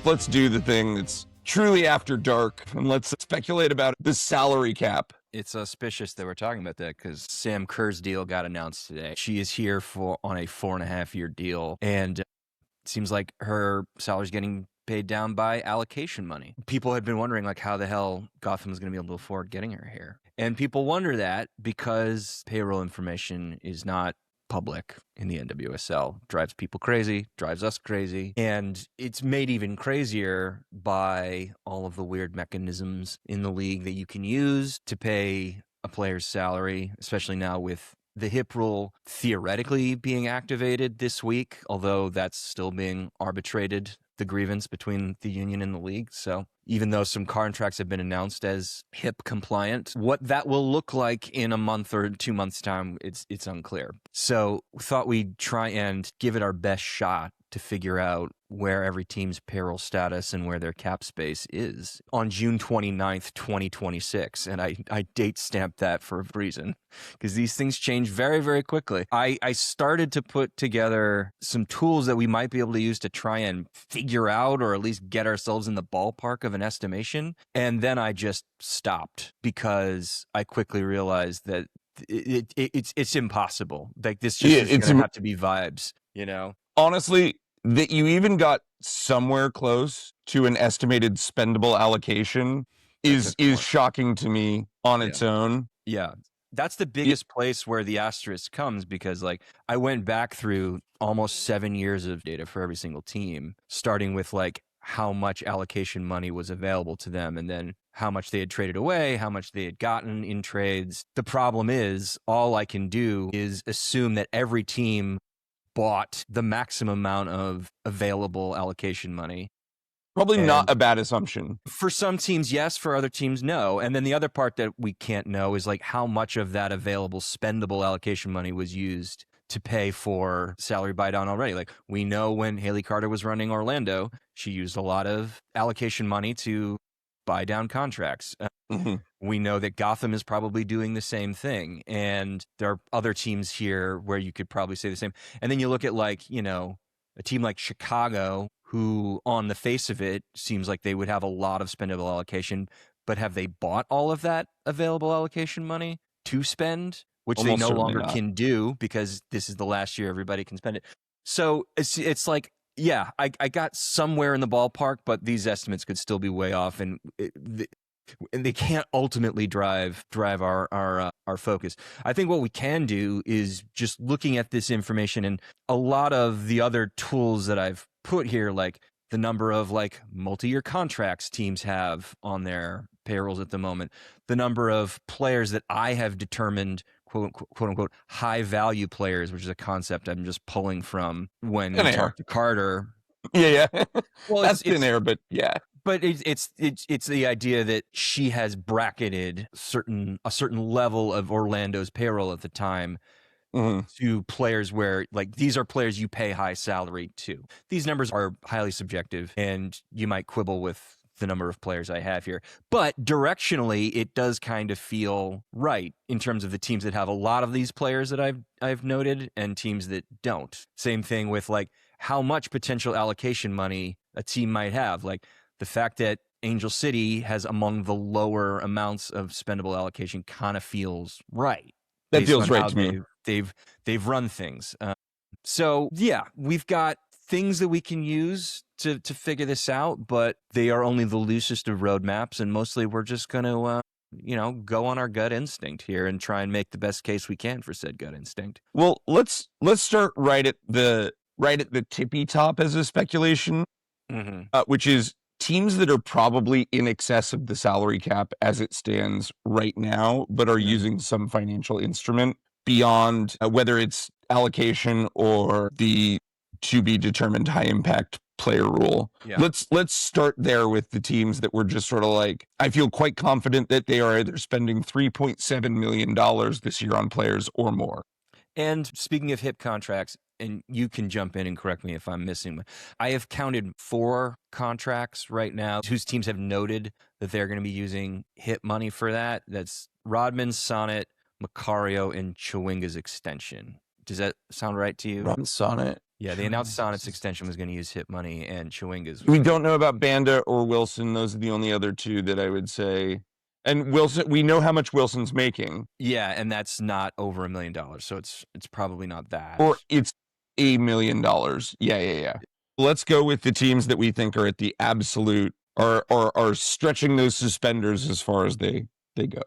Let's do the thing that's truly after dark, and let's speculate about the salary cap. It's auspicious that we're talking about that because Sam Kerr's deal got announced today. She is here on a 4.5-year deal, and it seems like her salary's getting paid down by allocation money. People had been wondering, like, how the hell Gotham is going to be able to afford getting her here. And people wonder that because payroll information is not public in the NWSL. Drives people crazy, drives us crazy. And it's made even crazier by all of the weird mechanisms in the league that you can use to pay a player's salary, especially now with the hip rule theoretically being activated this week, although that's still being arbitrated, the grievance between the union and the league. So even though some contracts have been announced as hip compliant, what that will look like in a month or 2 months' time, it's unclear. So we thought we'd try and give it our best shot to figure out where every team's payroll status and where their cap space is on June 29th, 2026. And I date stamped that for a reason, because these things change very, very quickly. I started to put together some tools that we might be able to use to try and figure out, or at least get ourselves in the ballpark of an estimation. And then I just stopped because I quickly realized that it's impossible. Like, this just is going to have to be vibes, you know? Honestly, that you even got somewhere close to an estimated spendable allocation is shocking to me on its own. Yeah. That's the biggest place where the asterisk comes, because, like, I went back through almost 7 years of data for every single team, starting with, like, how much allocation money was available to them, and then how much they had traded away, how much they had gotten in trades. The problem is, all I can do is assume that every team bought the maximum amount of available allocation money. Probably not a bad assumption. For some teams, yes. For other teams, no. And then the other part that we can't know is, like, how much of that available spendable allocation money was used to pay for salary buy down already. Like, we know when Haley Carter was running Orlando, she used a lot of allocation money to buy down contracts. We know that Gotham is probably doing the same thing. And there are other teams here where you could probably say the same. And then you look at, like, you know, a team like Chicago, who on the face of it seems like they would have a lot of spendable allocation, but have they bought all of that available allocation money to spend, which Almost they no longer not. can do because this is the last year everybody can spend it. So it's like, yeah, I got somewhere in the ballpark, but these estimates could still be way off, and they can't ultimately drive our focus. I think what we can do is just looking at this information and a lot of the other tools that I've put here, like the number of, like, multi-year contracts teams have on their payrolls at the moment, the number of players that I have determined quote unquote high value players, which is a concept I'm just pulling from when we talked to Carter. Yeah. Well, that's thin air, but yeah. But it's the idea that she has bracketed a certain level of Orlando's payroll at the time to players where, like, these are players you pay high salary to. These numbers are highly subjective, and you might quibble with the number of players I have here. But directionally, it does kind of feel right in terms of the teams that have a lot of these players that I've noted and teams that don't. Same thing with, like, how much potential allocation money a team might have. Like, the fact that Angel City has among the lower amounts of spendable allocation kind of feels right. That feels right to me. They've run things. So yeah, we've got things that we can use to figure this out, but they are only the loosest of roadmaps, and mostly we're just going to go on our gut instinct here and try and make the best case we can for said gut instinct. Well, let's start right at the tippy top as a speculation, which is teams that are probably in excess of the salary cap as it stands right now, but are using some financial instrument beyond whether it's allocation or the to be determined high impact player rule. Yeah. Let's start there with the teams that were just sort of like, I feel quite confident that they are either spending $3.7 million this year on players or more. And speaking of hip contracts, and you can jump in and correct me if I'm missing one, I have counted 4 contracts right now whose teams have noted that they're going to be using hip money for that. That's Rodman, Sonnet, Macario, and Chawinga's extension. Does that sound right to you? Rodman, Sonnet. Yeah, they announced Sonnet's extension was going to use HIP money, and Chewinga's. We don't know about Banda or Wilson. Those are the only other two that I would say. And Wilson, we know how much Wilson's making. Yeah, and that's not over $1 million, so it's probably not that. Or it's $1 million. Yeah. Let's go with the teams that we think are at the absolute are stretching those suspenders as far as they go.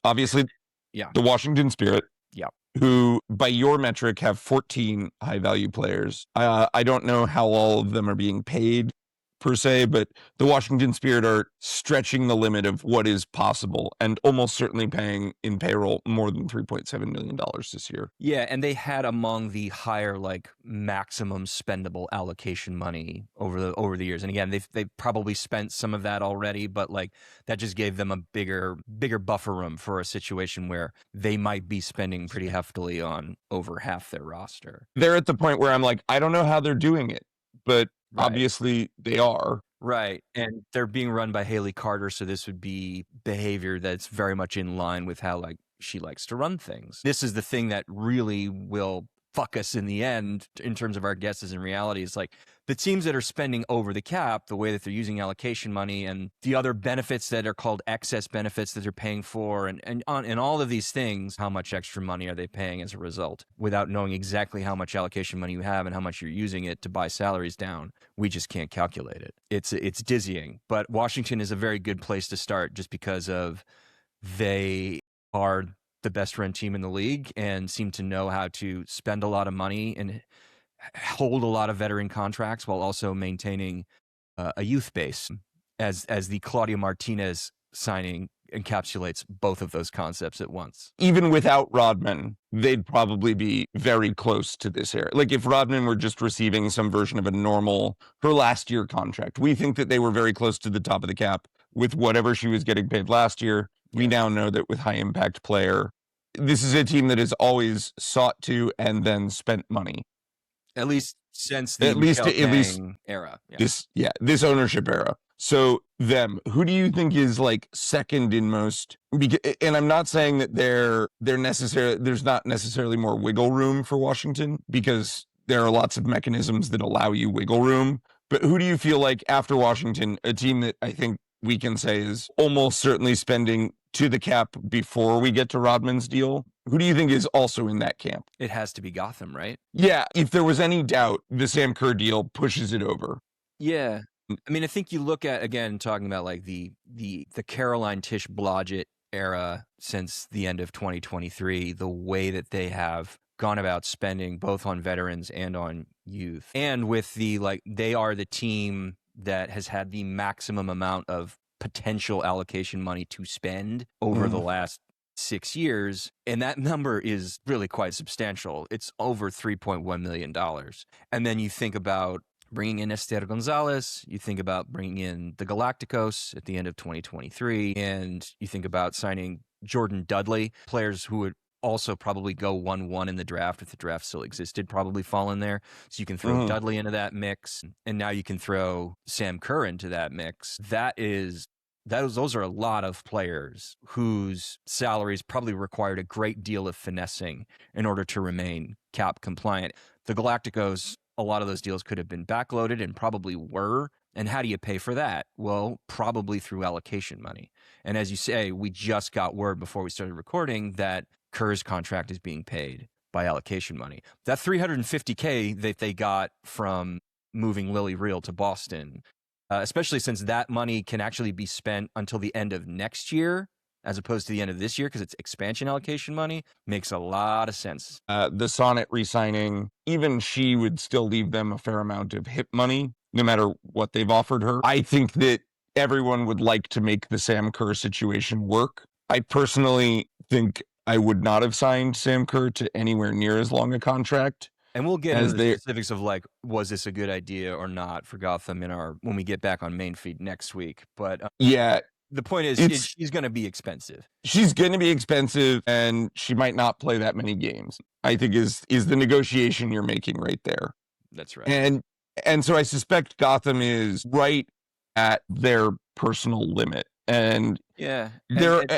Obviously, the Washington Spirit. Yeah. Who, by your metric, have 14 high-value players. I don't know how all of them are being paid, per se, but the Washington Spirit are stretching the limit of what is possible and almost certainly paying in payroll more than $3.7 million this year. Yeah, and they had among the higher, like, maximum spendable allocation money over the years. And again, they've probably spent some of that already, but like that just gave them a bigger buffer room for a situation where they might be spending pretty heftily on over half their roster. They're at the point where I'm like, I don't know how they're doing it, but obviously they are. Right. And they're being run by Haley Carter, so this would be behavior that's very much in line with how like she likes to run things. This is the thing that really will fuck us in the end in terms of our guesses and reality. It's like the teams that are spending over the cap, the way that they're using allocation money and the other benefits that are called excess benefits that they're paying for and all of these things, how much extra money are they paying as a result without knowing exactly how much allocation money you have and how much you're using it to buy salaries down. We just can't calculate it. It's dizzying, but Washington is a very good place to start just because of they are the best run team in the league and seem to know how to spend a lot of money and hold a lot of veteran contracts while also maintaining a youth base, as the Claudio Martinez signing encapsulates both of those concepts at once. Even without Rodman, they'd probably be very close to this era. Like if Rodman were just receiving some version of a normal, her last year contract, we think that they were very close to the top of the cap with whatever she was getting paid last year. We now know that with high impact player, this is a team that has always sought to and then spent money. At least since the at least era. Yeah. This ownership era. So them, who do you think is like second in most? And I'm not saying that there's not necessarily more wiggle room for Washington because there are lots of mechanisms that allow you wiggle room. But who do you feel like after Washington, a team that I think we can say is almost certainly spending to the cap before we get to Rodman's deal? Who do you think is also in that camp? It has to be Gotham, right? Yeah, if there was any doubt, the Sam Kerr deal pushes it over. Yeah. I mean, I think you look at, again, talking about like the Caroline Tish Blodgett era since the end of 2023, the way that they have gone about spending both on veterans and on youth. And with they are the team that has had the maximum amount of potential allocation money to spend over the last 6 years. And that number is really quite substantial. It's over $3.1 million. And then you think about bringing in Esther Gonzalez, you think about bringing in the Galacticos at the end of 2023, and you think about signing Jordan Dudley, players who would also probably go 1-1 in the draft if the draft still existed, probably fall in there. So you can throw Dudley into that mix, and now you can throw Sam Kerr into that mix. Those are a lot of players whose salaries probably required a great deal of finessing in order to remain cap compliant. The Galacticos, a lot of those deals could have been backloaded and probably were. And how do you pay for that? Well, probably through allocation money. And as you say, we just got word before we started recording that Kerr's contract is being paid by allocation money. That $350K that they got from moving Lily Reel to Boston, especially since that money can actually be spent until the end of next year, as opposed to the end of this year, because it's expansion allocation money, makes a lot of sense. The Sonnet re-signing, even she would still leave them a fair amount of HIP money, no matter what they've offered her. I think that everyone would like to make the Sam Kerr situation work. I personally think I would not have signed Sam Kerr to anywhere near as long a contract. And we'll get into the specifics of like, was this a good idea or not for Gotham when we get back on main feed next week. But yeah. The point is, she's going to be expensive. She's going to be expensive, and she might not play that many games, I think is the negotiation you're making right there. That's right. And so I suspect Gotham is right at their personal limit. And Yeah.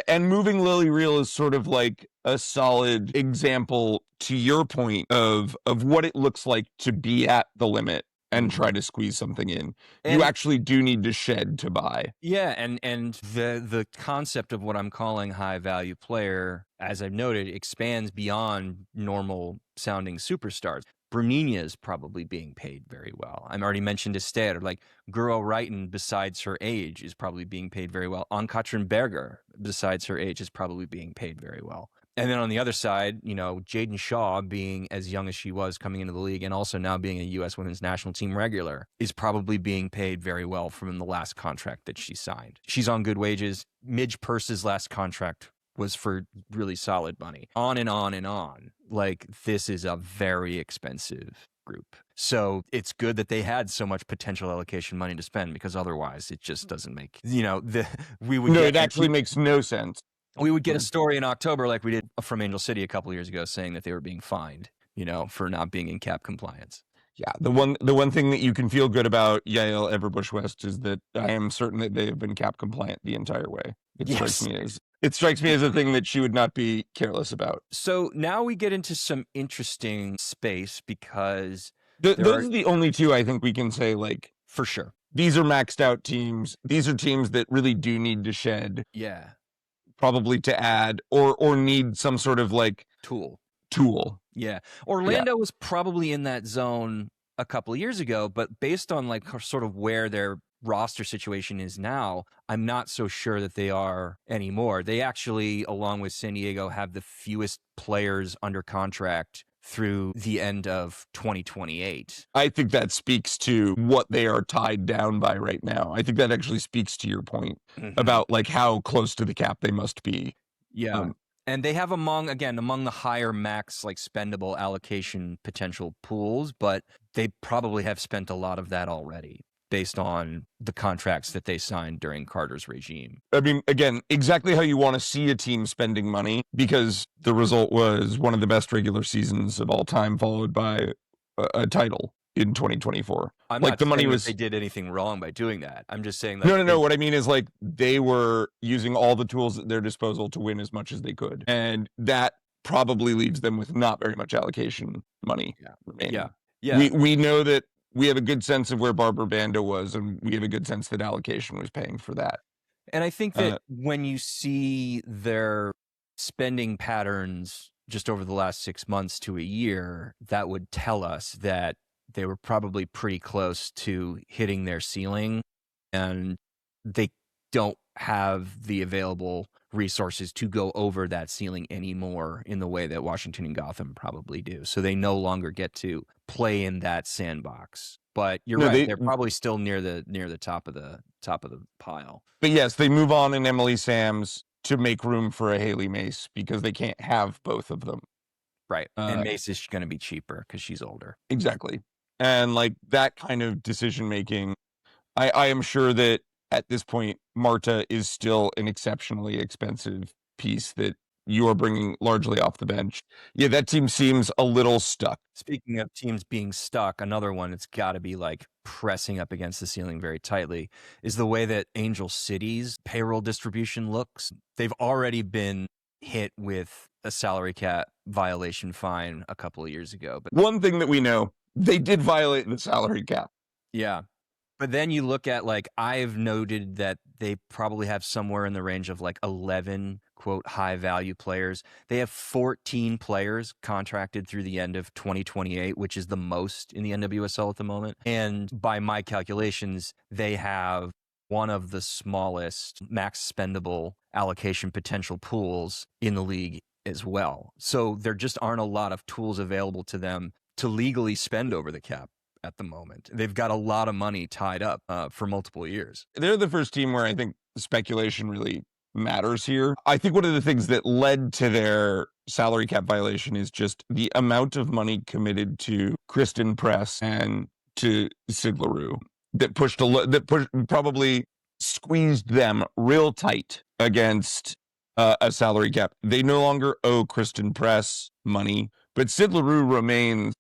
And moving Lily Reel is sort of like a solid example, to your point, of what it looks like to be at the limit and try to squeeze something in. You actually do need to shed to buy. Yeah, and the concept of what I'm calling high value player, as I've noted, expands beyond normal sounding superstars. Bruninia is probably being paid very well. I've already mentioned Esther, like Guro Reiten, besides her age, is probably being paid very well. Ann-Katrin Berger, besides her age, is probably being paid very well. And then on the other side, you know, Jaden Shaw, being as young as she was coming into the league and also now being a U.S. women's national team regular, is probably being paid very well from the last contract that she signed. She's on good wages. Midge Purce's last contract was for really solid money. On and on and on. Like, this is a very expensive group. So it's good that they had so much potential allocation money to spend, because otherwise it just doesn't make, you know, it actually makes no sense. We would get a story in October like we did from Angel City a couple of years ago saying that they were being fined, you know, for not being in cap compliance. Yeah, the one thing that you can feel good about Yael Everbush West is that I am certain that they have been cap compliant the entire way. It strikes me as a thing that she would not be careless about. So now we get into some interesting space, because those are the only two I think we can say, like, for sure, these are maxed out teams. These are teams that really do need to shed. Yeah. Probably to add or need some sort of like tool. Yeah. Orlando was probably in that zone a couple of years ago, but based on like sort of where their roster situation is now, I'm not so sure that they are anymore. They actually, along with San Diego, have the fewest players under contract through the end of 2028. I think that speaks to what they are tied down by right now. I think that actually speaks to your point about like how close to the cap they must be. Yeah. And they have among the higher max, like, spendable allocation potential pools, but they probably have spent a lot of that already based on the contracts that they signed during Carter's regime. I mean, again, exactly how you want to see a team spending money, because the result was one of the best regular seasons of all time, followed by a title in 2024. I'm like, not the money was they did anything wrong by doing that. I'm just saying that no. What I mean is, like, they were using all the tools at their disposal to win as much as they could, and that probably leaves them with not very much allocation money remaining. Yeah. We know that we have a good sense of where Barbara Banda was, and we have a good sense that allocation was paying for that. And I think that when you see their spending patterns just over the last 6 months to a year, that would tell us that they were probably pretty close to hitting their ceiling, and they don't have the available resources to go over that ceiling anymore in the way that Washington and Gotham probably do. So they no longer get to play in that sandbox. But you're right; they're probably still near the top of the pile. But yes, they move on in Emily Sams to make room for a Haley Mace, because they can't have both of them. Right, and Mace is going to be cheaper because she's older. Exactly. And like that kind of decision making, I am sure that at this point, Marta is still an exceptionally expensive piece that you are bringing largely off the bench. Yeah, that team seems a little stuck. Speaking of teams being stuck, another one that's got to be like pressing up against the ceiling very tightly is the way that Angel City's payroll distribution looks. They've already been hit with a salary cap violation fine a couple of years ago. But one thing that we know, they did violate the salary cap. Yeah. But then you look at, like, I've noted that they probably have somewhere in the range of like 11, quote, high value players. They have 14 players contracted through the end of 2028, which is the most in the NWSL at the moment. And by my calculations, they have one of the smallest max spendable allocation potential pools in the league as well. So there just aren't a lot of tools available to them to legally spend over the cap at the moment. They've got a lot of money tied up for multiple years. They're the first team where I think speculation really matters here. I think one of the things that led to their salary cap violation is just the amount of money committed to Kristen Press and to Sid LaRue that probably squeezed them real tight against a salary cap. They no longer owe Kristen Press money, but Sid LaRue remains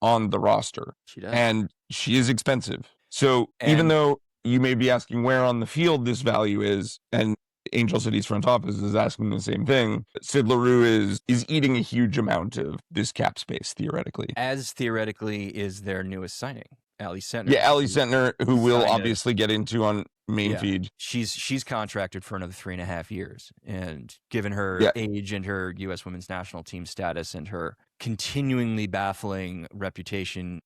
on the roster. She does. And she is expensive. So even though you may be asking where on the field this value is, and Angel City's front office is asking the same thing. Sid LaRue is eating a huge amount of this cap space, theoretically. As theoretically is their newest signing, Allie Sentner. Yeah, Allie Sentner, who we'll obviously get into on main feed. She's contracted for another 3.5 years. And given her age and her U.S. women's national team status and her continually baffling reputation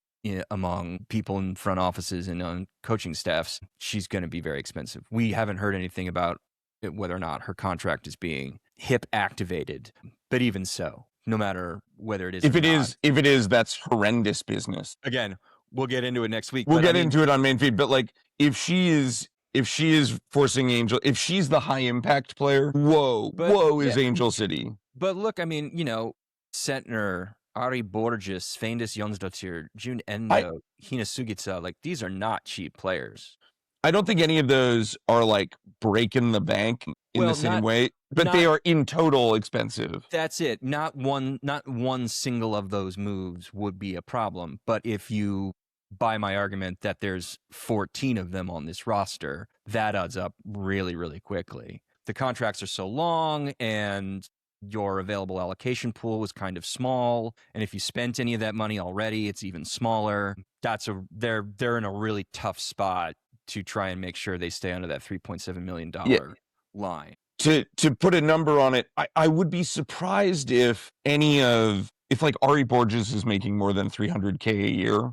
among people in front offices and on coaching staffs, she's going to be very expensive. We haven't heard anything about whether or not her contract is being HIP activated. But even so, no matter whether it is if it is, that's horrendous business. Again, we'll get into it next week. We'll get into it on main feed. But like, if she is forcing Angel, if she's the high impact player, whoa is Angel City. But look, I mean, Sentner, Ari Borges, Feindis Jonsdottir, June Endo, Hina Sugita, like these are not cheap players. I don't think any of those are like breaking the bank in the same way, but they are in total expensive. That's it. Not one single of those moves would be a problem. But if you buy my argument that there's 14 of them on this roster, that adds up really, really quickly. The contracts are so long and your available allocation pool was kind of small. And if you spent any of that money already, it's even smaller. They're in a really tough spot to try and make sure they stay under that $3.7 million line. To put a number on it, I would be surprised if like Ari Borges is making more than $300K a year.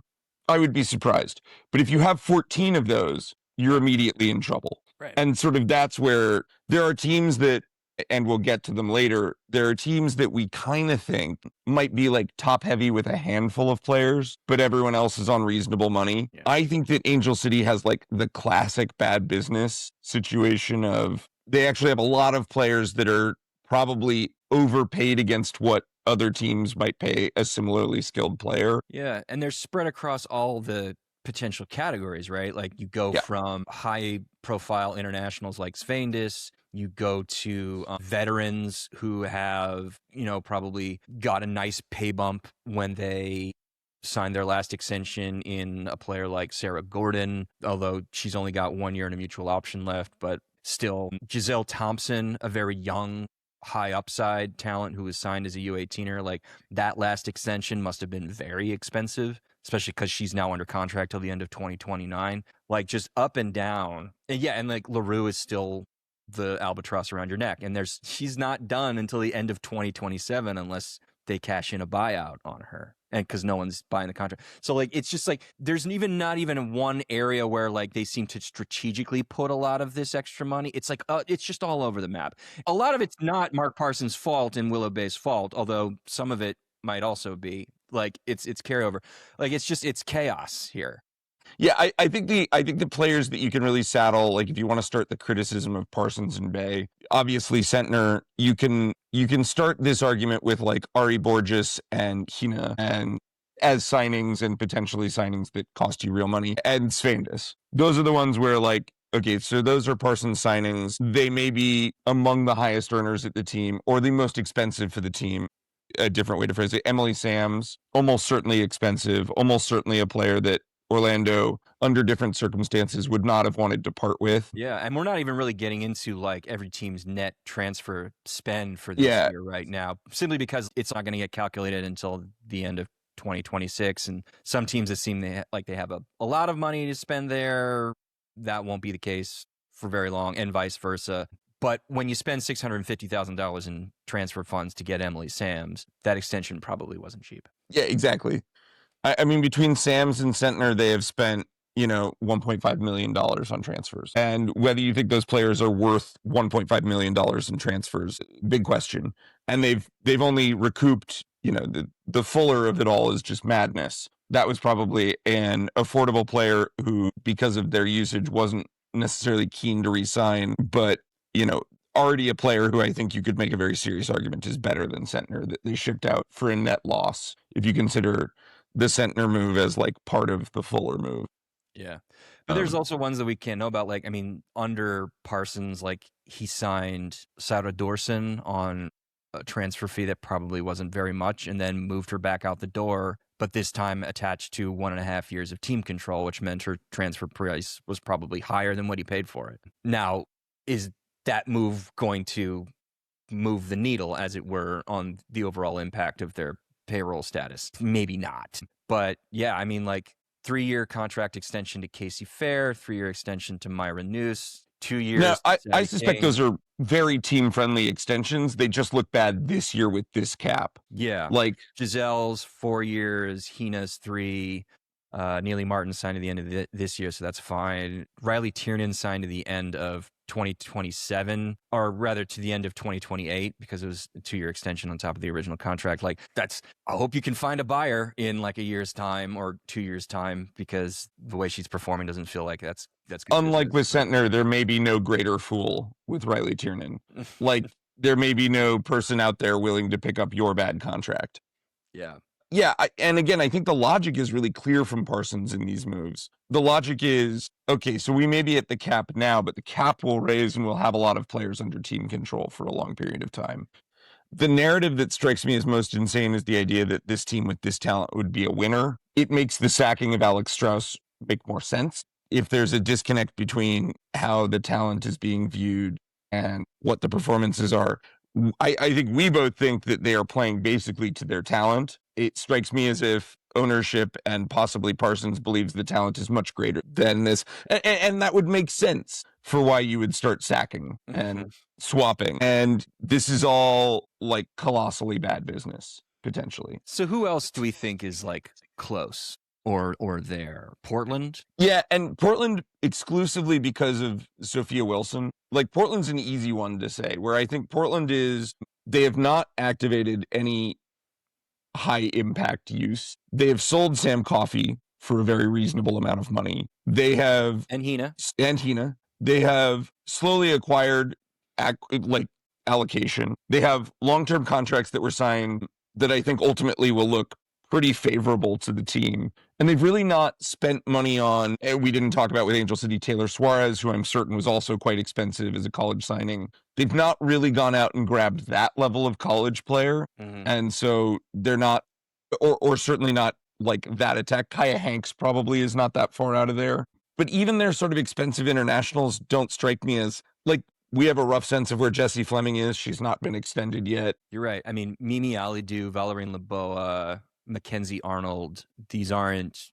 I would be surprised. But if you have 14 of those, you're immediately in trouble. Right. And sort of that's where there are teams that, and we'll get to them later, there are teams that we kind of think might be like top heavy with a handful of players, but everyone else is on reasonable money. Yeah. I think that Angel City has like the classic bad business situation of they actually have a lot of players that are probably overpaid against what other teams might pay a similarly skilled player. Yeah, and they're spread across all the potential categories, right? Like you go from high profile internationals like Sveindis, you go to veterans who have, probably got a nice pay bump when they signed their last extension in a player like Sarah Gordon, although she's only got 1 year and a mutual option left, but still. Giselle Thompson, a very young, high upside talent who was signed as a U18er, like that last extension must have been very expensive, especially because she's now under contract till the end of 2029. Like just up and down. And like LaRue is still the albatross around your neck. And she's not done until the end of 2027 unless they cash in a buyout on her. And because no one's buying the contract. So like it's just like there's not even one area where like they seem to strategically put a lot of this extra money. It's like it's just all over the map. A lot of it's not Mark Parsons' fault and Willow Bay's fault, although some of it might also be. Like it's carryover. Like it's chaos here. Yeah, I think the players that you can really saddle, like if you want to start the criticism of Parsons and Bay, obviously Sentner, you can start this argument with like Ari Borges and Hina and as signings and potentially signings that cost you real money, and Sveindis. Those are the ones where like, okay, so those are Parsons signings. They may be among the highest earners at the team or the most expensive for the team. A different way to phrase it. Emily Sams, almost certainly expensive, almost certainly a player that Orlando, under different circumstances, would not have wanted to part with. Yeah, and we're not even really getting into like every team's net transfer spend for this year right now, simply because it's not going to get calculated until the end of 2026. And some teams that seem they have a lot of money to spend there, that won't be the case for very long, and vice versa. But when you spend $650,000 in transfer funds to get Emily Sams, that extension probably wasn't cheap. Yeah, exactly. I mean, between Sams and Sentner, they have spent, $1.5 million on transfers. And whether you think those players are worth $1.5 million in transfers, big question. And they've only recouped, the fuller of it all is just madness. That was probably an affordable player who, because of their usage, wasn't necessarily keen to re-sign, but, already a player who I think you could make a very serious argument is better than Sentner, that they shipped out for a net loss, if you consider the Sentner move as like part of the Fuller move. Yeah. But there's also ones that we can't know about. Like, I mean, under Parsons, like he signed Sarah Dorson on a transfer fee that probably wasn't very much and then moved her back out the door. But this time attached to 1.5 years of team control, which meant her transfer price was probably higher than what he paid for it. Now, is that move going to move the needle, as it were, on the overall impact of their payroll status? Maybe not. But yeah, I mean, like 3-year contract extension to Casey Fair, 3-year extension to Myra Noose, 2 No, years to I Sadie suspect Kane. those are very team-friendly extensions. They just look bad this year with this cap. Yeah. Like Giselle's 4 years, Hina's 3. Neely Martin signed to the end of this year, so that's fine. Riley Tiernan signed to the end of 2027, or rather to the end of 2028, because it was a 2-year extension on top of the original contract. Like, that's, I hope you can find a buyer in like a year's time or 2 years' time, because the way she's performing doesn't feel like that's good unlike with business. Sentner, there may be no greater fool with Riley Tiernan. Like there may be no person out there willing to pick up your bad contract. Yeah. Yeah, and again, I think the logic is really clear from Parsons in these moves. The logic is, okay, so we may be at the cap now, but the cap will raise and we'll have a lot of players under team control for a long period of time. The narrative that strikes me as most insane is the idea that this team with this talent would be a winner. It makes the sacking of Alex Strauss make more sense. If there's a disconnect between how the talent is being viewed and what the performances are, I think we both think that they are playing basically to their talent. It strikes me as if ownership and possibly Parsons believes the talent is much greater than this. And that would make sense for why you would start sacking and swapping. And this is all like colossally bad business, potentially. So who else do we think is like close or there? Portland? Yeah, and Portland exclusively because of Sophia Wilson. Like Portland's an easy one to say, where I think Portland is, they have not activated any high impact use. They have sold Sam Coffey for a very reasonable amount of money. They have And Hina. They have slowly acquired like allocation. They have long-term contracts that were signed that I think ultimately will look pretty favorable to the team. And they've really not spent money on, and we didn't talk about with Angel City, Taylor Suarez, who I'm certain was also quite expensive as a college signing. They've not really gone out and grabbed that level of college player. Mm-hmm. And so they're not, or certainly not like that attack. Kaya Hanks probably is not that far out of there. But even their sort of expensive internationals don't strike me as, like, we have a rough sense of where Jessie Fleming is. She's not been extended yet. You're right. I mean, Mimi Alidu, Valérine Leboa, Mackenzie Arnold, these aren't,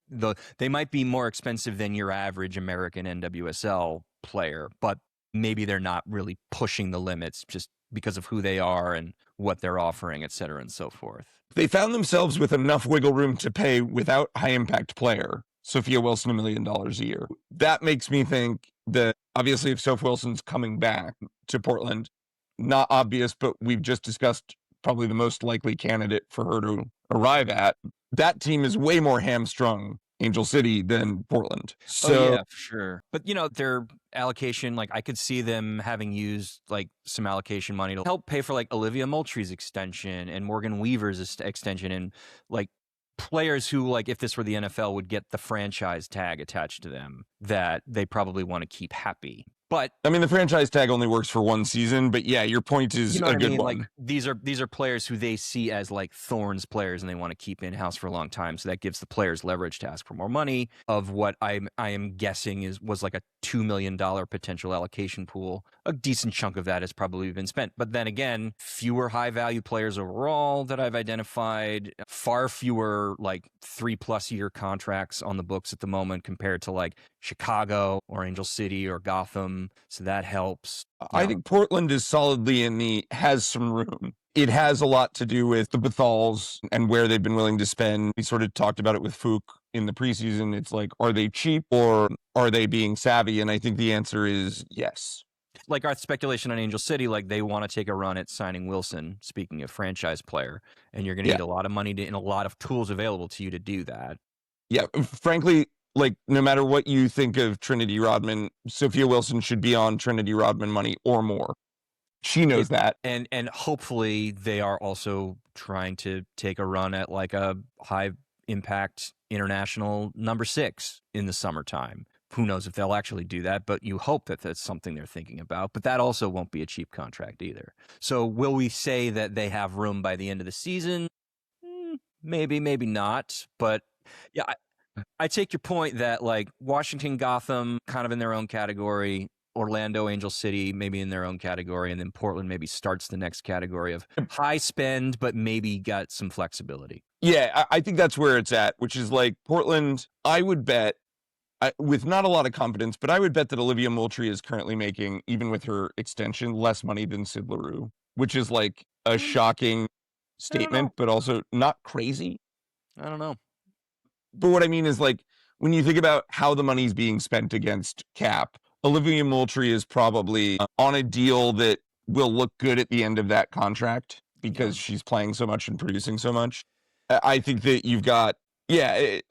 they might be more expensive than your average American NWSL player, but maybe they're not really pushing the limits just because of who they are and what they're offering, et cetera, and so forth. They found themselves with enough wiggle room to pay without high impact player Sophia Wilson $1 million a year. That makes me think that obviously if Soph Wilson's coming back to Portland, not obvious, but we've just discussed probably the most likely candidate for her to arrive at. That team is way more hamstrung, Angel City, than Portland. So yeah, for sure. But, you know, their allocation, like I could see them having used like some allocation money to help pay for like Olivia Moultrie's extension and Morgan Weaver's extension, and like players who, like, if this were the NFL, would get the franchise tag attached to them that they probably want to keep happy. But I mean, the franchise tag only works for one season, but yeah, your point is you know a what I good mean? one. Like these are players who they see as like thorns players, and they want to keep in house for a long time. So that gives the players leverage to ask for more money. Of what I am guessing was like a $2 million potential allocation pool. A decent chunk of that has probably been spent. But then again, fewer high value players overall that I've identified. Far fewer like 3+ year contracts on the books at the moment compared to like Chicago or Angel City or Gotham. So that helps. I think Portland is solidly has some room. It has a lot to do with the Bethals and where they've been willing to spend. We sort of talked about it with Fook in the preseason. It's like, are they cheap or are they being savvy? And I think the answer is yes. Like our speculation on Angel City, like they want to take a run at signing Wilson, speaking of franchise player, and you're going to need a lot of money and a lot of tools available to you to do that. Yeah, frankly, like no matter what you think of Trinity Rodman, Sophia Wilson should be on Trinity Rodman money or more. She knows that. And hopefully they are also trying to take a run at like a high impact international number 6 in the summertime. Who knows if they'll actually do that, but you hope that that's something they're thinking about. But that also won't be a cheap contract either. So will we say that they have room by the end of the season? Maybe, maybe not. But yeah, I take your point that like Washington, Gotham, kind of in their own category. Orlando, Angel City, maybe in their own category, and then Portland maybe starts the next category of high spend, but maybe got some flexibility. Yeah, I think that's where it's at, which is like Portland. I would bet, with not a lot of confidence, but I would bet that Olivia Moultrie is currently making, even with her extension, less money than Sid LaRue, which is like a shocking statement, but also not crazy. I don't know. But what I mean is, like, when you think about how the money's being spent against cap, Olivia Moultrie is probably on a deal that will look good at the end of that contract because she's playing so much and producing so much. I think that you've got,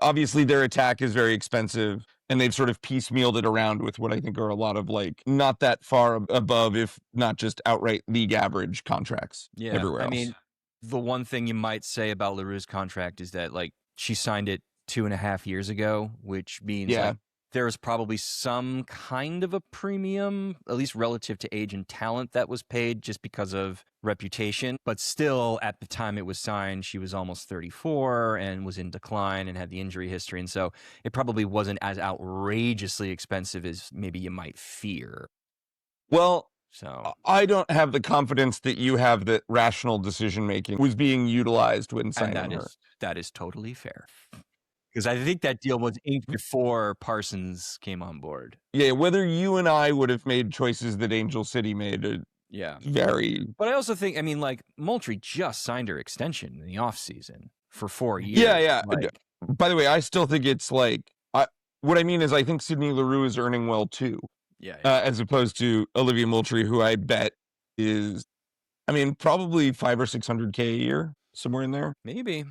obviously their attack is very expensive, and they've sort of piecemealed it around with what I think are a lot of, like, not that far above, if not just outright league average contracts everywhere else. I mean, the one thing you might say about LaRue's contract is that, like, she signed it 2.5 years ago, which means like there's probably some kind of a premium, at least relative to age and talent, that was paid just because of reputation. But still, at the time it was signed, she was almost 34 and was in decline and had the injury history. And so it probably wasn't as outrageously expensive as maybe you might fear. Well, so I don't have the confidence that you have that rational decision-making was being utilized when signing her. That is totally fair. Because I think that deal was inked before Parsons came on board. Yeah, whether you and I would have made choices that Angel City made, very. But I also think, I mean, like, Moultrie just signed her extension in the offseason for 4 years. Yeah. Like, by the way, I still think it's like, what I mean is I think Sydney LaRue is earning well too. As opposed to Olivia Moultrie, who I bet is, I mean, probably $500,000 or $600,000 a year, somewhere in there. Maybe.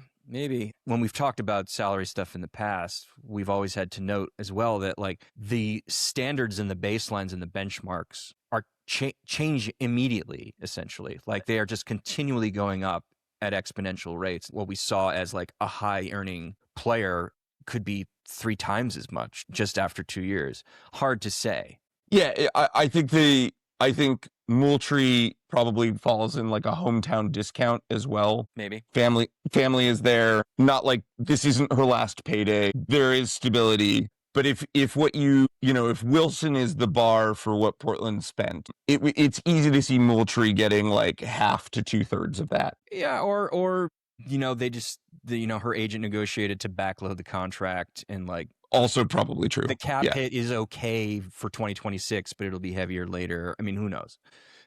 When we've talked about salary stuff in the past, we've always had to note as well that, like, the standards and the baselines and the benchmarks are change immediately, essentially. Like, they are just continually going up at exponential rates. What we saw as like a high earning player could be 3 times as much just after 2 years. Hard to say. Yeah, I think Moultrie probably falls in like a hometown discount as well. Maybe. Family is there. Not like this isn't her last payday. There is stability. But if what if Wilson is the bar for what Portland spent, it's easy to see Moultrie getting like half to 2/3 of that. Yeah, or they just her agent negotiated to backload the contract, and like also probably true. The cap hit is okay for 2026, but it'll be heavier later. I mean, who knows?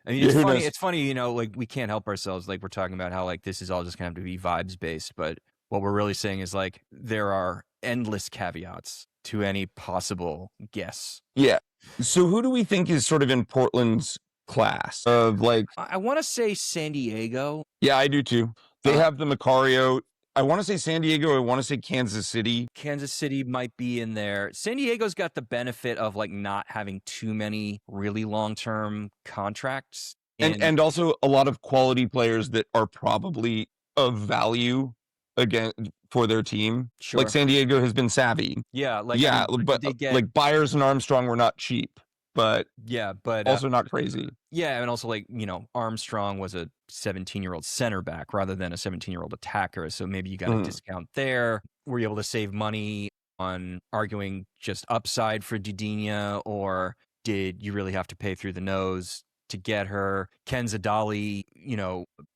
I mean, it's funny, like, we can't help ourselves. Like, we're talking about how, like, this is all just going to have to be vibes based, but what we're really saying is, like, there are endless caveats to any possible guess. Yeah. So who do we think is sort of in Portland's class of, like, I want to say San Diego. Yeah, I do too. They have the Macario. I want to say San Diego. I want to say Kansas City. Kansas City might be in there. San Diego's got the benefit of, like, not having too many really long-term contracts. And also a lot of quality players that are probably of value again for their team. Sure. Like San Diego has been savvy. Yeah. Like, but like Byers and Armstrong were not cheap, but also not crazy. Yeah, and also, like, Armstrong was a 17-year-old center back rather than a 17-year-old attacker, so maybe you got a discount there. Were you able to save money on arguing just upside for Dudinha, or did you really have to pay through the nose to get her? Ken Zadali,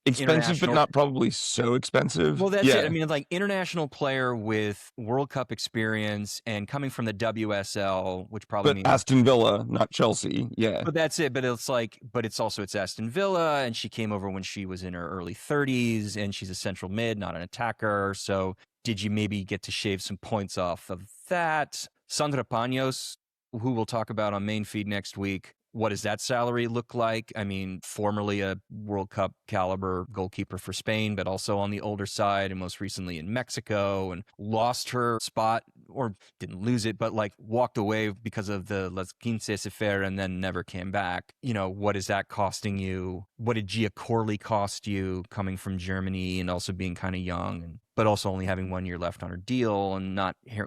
expensive, but not probably so expensive. Well, that's it. I mean, like, international player with World Cup experience and coming from the WSL, which probably means Aston Villa, not Chelsea. Yeah. But that's it. But it's also Aston Villa, and she came over when she was in her early 30s, and she's a central mid, not an attacker. So did you maybe get to shave some points off of that? Sandra Panos, who we'll talk about on Main Feed next week. What does that salary look like? I mean, formerly a World Cup caliber goalkeeper for Spain, but also on the older side, and most recently in Mexico, and lost her spot, or didn't lose it, but like walked away because of the Las Quince affair and then never came back. What is that costing you? What did Gia Corley cost you coming from Germany and also being kind of young, but also only having 1 year left on her deal, and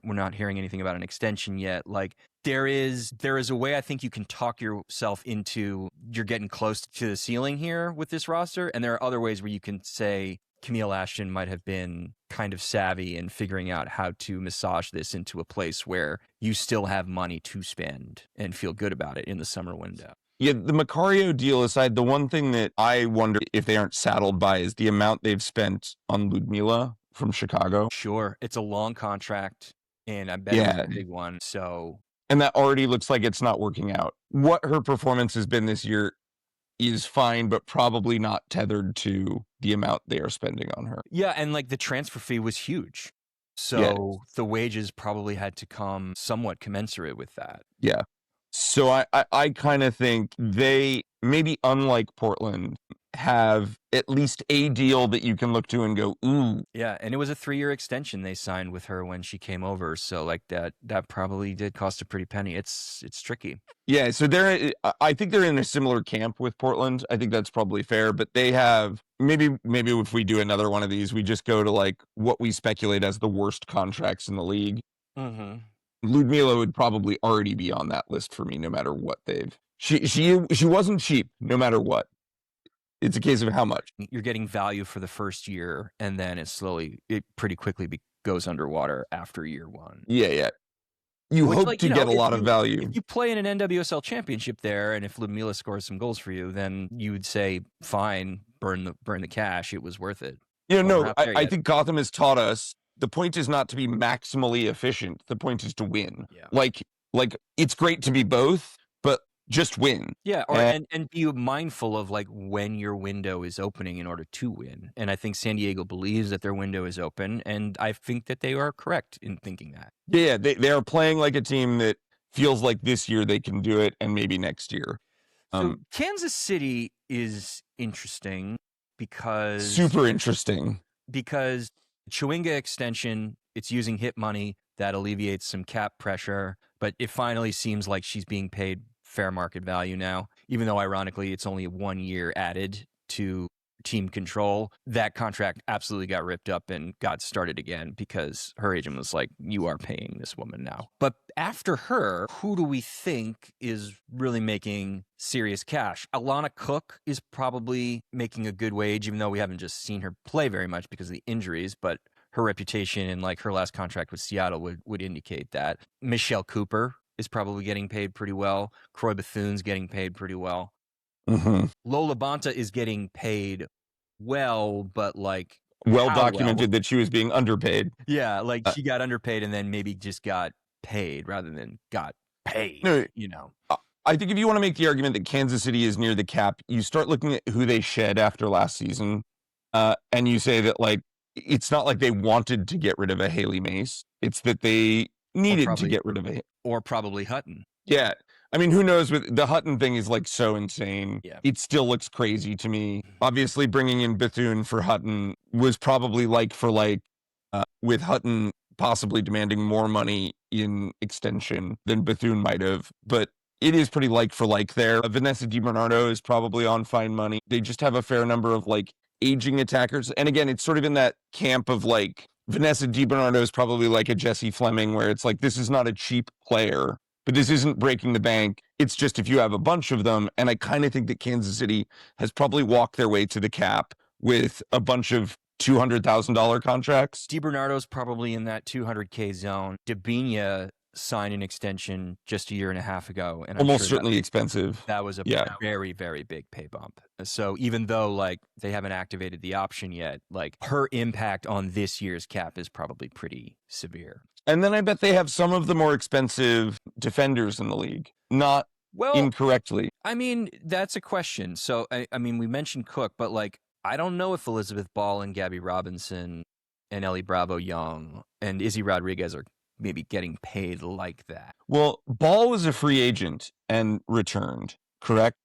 we're not hearing anything about an extension yet? Like, there is a way I think you can talk yourself into you're getting close to the ceiling here with this roster, and there are other ways where you can say Camille Ashton might have been kind of savvy in figuring out how to massage this into a place where you still have money to spend and feel good about it in the summer window. Yeah, the Macario deal aside, the one thing that I wonder if they aren't saddled by is the amount they've spent on Ludmila from Chicago. Sure, it's a long contract, and I bet it was a big one, so... And that already looks like it's not working out. What her performance has been this year is fine, but probably not tethered to the amount they are spending on her. Yeah, and like the transfer fee was huge. So the wages probably had to come somewhat commensurate with that. Yeah. So I kind of think they, maybe unlike Portland, have at least a deal that you can look to and go, ooh. Yeah, and it was a 3-year extension they signed with her when she came over. So like that probably did cost a pretty penny. It's tricky. Yeah, so I think they're in a similar camp with Portland. I think that's probably fair, but they have, maybe if we do another one of these, we just go to like what we speculate as the worst contracts in the league. Mm-hmm. Ludmila would probably already be on that list for me, no matter what she wasn't cheap, no matter what. It's a case of how much. You're getting value for the first year, and then it pretty quickly goes underwater after year one. Yeah. You hope to get a lot of value. If you play in an NWSL championship there, and if Ludmila scores some goals for you, then you would say, fine, burn the cash. It was worth it. I think Gotham has taught us the point is not to be maximally efficient. The point is to win. Yeah. Like it's great to be both, but just win. Yeah, and be mindful of like when your window is opening in order to win. And I think San Diego believes that their window is open, and I think that they are correct in thinking that. Yeah, they are playing like a team that feels like this year they can do it, and maybe next year. So Kansas City is interesting because... Super interesting. Because Chewinga extension, it's using HIP money. That alleviates some cap pressure, but it finally seems like she's being paid fair market value now, even though ironically it's only 1 year added to team control. That contract absolutely got ripped up and got started again because her agent was like, you are paying this woman now. But after her, who do we think is really making serious cash? Alana Cook is probably making a good wage, even though we haven't just seen her play very much because of the injuries, but her reputation and like her last contract with Seattle would indicate that. Michelle Cooper is probably getting paid pretty well. Croy Bethune's getting paid pretty well. Mm-hmm. Lola Bonta is getting paid well, but like... Well documented that she was being underpaid. Yeah, like she got underpaid and then maybe just got paid rather than got paid, you know. I think if you want to make the argument that Kansas City is near the cap, you start looking at who they shed after last season, and you say that like it's not like they wanted to get rid of a Haley Mace. It's that they needed to get rid of it. Or probably Hutton. Yeah. I mean, who knows? With the Hutton thing is like so insane. Yeah. It still looks crazy to me. Obviously, bringing in Bethune for Hutton was probably like for like, with Hutton possibly demanding more money in extension than Bethune might have. But it is pretty like for like there. Vanessa DiBernardo is probably on fine money. They just have a fair number of like aging attackers. And again, it's sort of in that camp of like Vanessa DiBernardo is probably like a Jesse Fleming, where it's like, this is not a cheap player, but this isn't breaking the bank. It's just if you have a bunch of them. And I kind of think that Kansas City has probably walked their way to the cap with a bunch of $200,000 contracts. DiBernardo's probably in that 200K zone. Debinha signed an extension just a year and a half ago, and almost certainly expensive. That was a very, very big pay bump. So even though like they haven't activated the option yet, like her impact on this year's cap is probably pretty severe. And then I bet they have some of the more expensive defenders in the league. Not incorrectly. I mean, that's a question. So I mean, we mentioned Cook, but like I don't know if Elizabeth Ball and Gabby Robinson and Ellie Bravo Young and Izzy Rodriguez are maybe getting paid like that. Well, Ball was a free agent and returned, correct?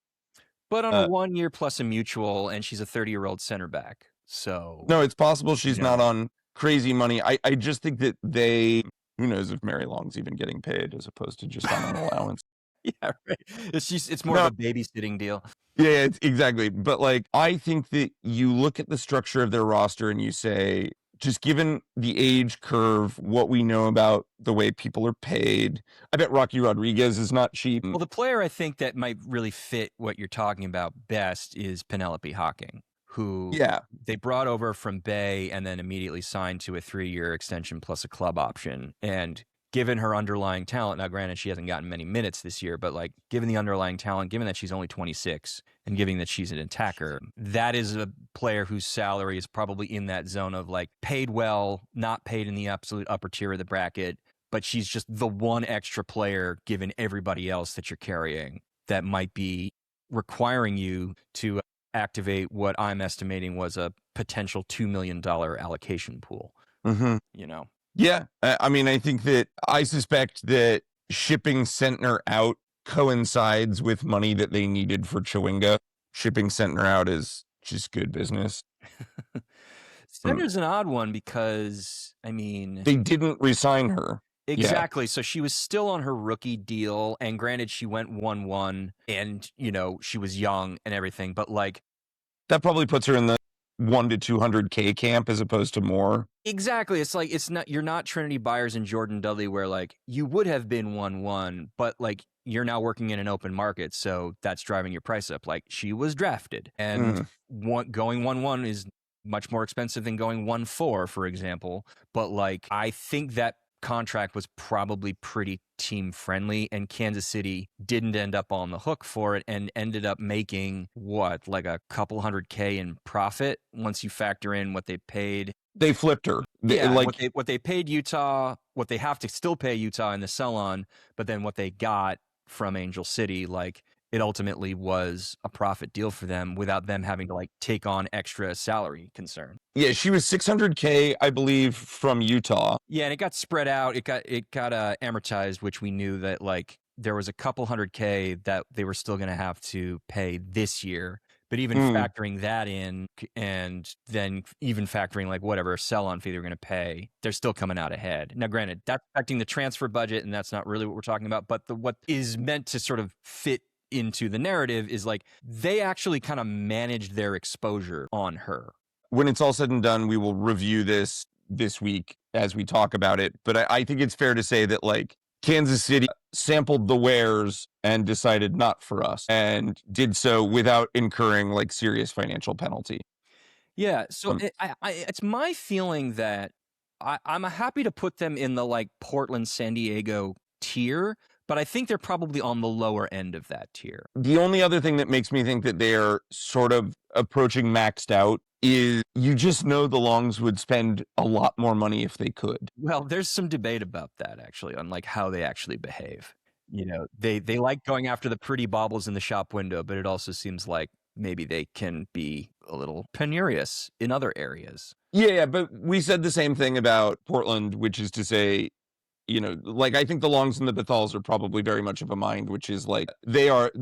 But on a 1 year plus a mutual, and she's a 30-year-old center back. So no, it's possible she's not on crazy money. I just think that who knows if Mary Long's even getting paid as opposed to just on an allowance. Yeah, right. It's more of a babysitting deal. Yeah, exactly. But like, I think that you look at the structure of their roster and you say, just given the age curve, what we know about the way people are paid, I bet Rocky Rodriguez is not cheap. Well, the player I think that might really fit what you're talking about best is Penelope Hawking, who Yeah. they brought over from Bay and then immediately signed to a 3-year extension plus a club option. And given her underlying talent, now granted she hasn't gotten many minutes this year, but like given the underlying talent, given that she's only 26 and given that she's an attacker, that is a player whose salary is probably in that zone of like paid well, not paid in the absolute upper tier of the bracket, but she's just the one extra player given everybody else that you're carrying that might be requiring you to activate what I'm estimating was a potential $2 million allocation pool. Mm-hmm. You know? Yeah. I mean, I suspect that shipping Sentner out coincides with money that they needed for Chewinga. Shipping Sentner out is just good business. Sentner's an odd one because, I mean... They didn't re-sign her. Exactly. Yeah. So she was still on her rookie deal, and granted, she went 1-1, and, you know, she was young and everything, but, like... That probably puts her in the 1 to 200K camp as opposed to more. Exactly. It's like, you're not Trinity Byers and Jordan Dudley where, like, you would have been 1-1, but, like, you're now working in an open market, so that's driving your price up. Like, she was drafted, and going 1-1 is much more expensive than going 1-4, for example. But, like, I think that contract was probably pretty team friendly, and Kansas City didn't end up on the hook for it and ended up making what, like a couple $100K in profit once you factor in what they paid. They flipped her. What they paid Utah, what they have to still pay Utah in the sell-on, but then what they got from Angel City, like, it ultimately was a profit deal for them without them having to, like, take on extra salary concern. Yeah, she was $600K, I believe, from Utah. Yeah, and it got spread out. It got amortized, which we knew that, like, there was a couple $100K that they were still going to have to pay this year. But even factoring that in, and then even factoring, like, whatever sell-on fee they're going to pay, they're still coming out ahead. Now, granted, that's affecting the transfer budget, and that's not really what we're talking about. But what is meant to sort of fit into the narrative is, like, they actually kind of managed their exposure on her. When it's all said and done, we will review this week as we talk about it. But I think it's fair to say that, like, Kansas City sampled the wares and decided not for us, and did so without incurring, like, serious financial penalty. Yeah, so it's my feeling that I'm happy to put them in the, like, Portland, San Diego tier, but I think they're probably on the lower end of that tier. The only other thing that makes me think that they're sort of approaching maxed out is you just know the Longs would spend a lot more money if they could. Well, there's some debate about that, actually, on, like, how they actually behave. You know, they like going after the pretty baubles in the shop window, but it also seems like maybe they can be a little penurious in other areas. Yeah, but we said the same thing about Portland, which is to say, you know, like, I think the Longs and the Bethals are probably very much of a mind, which is like they are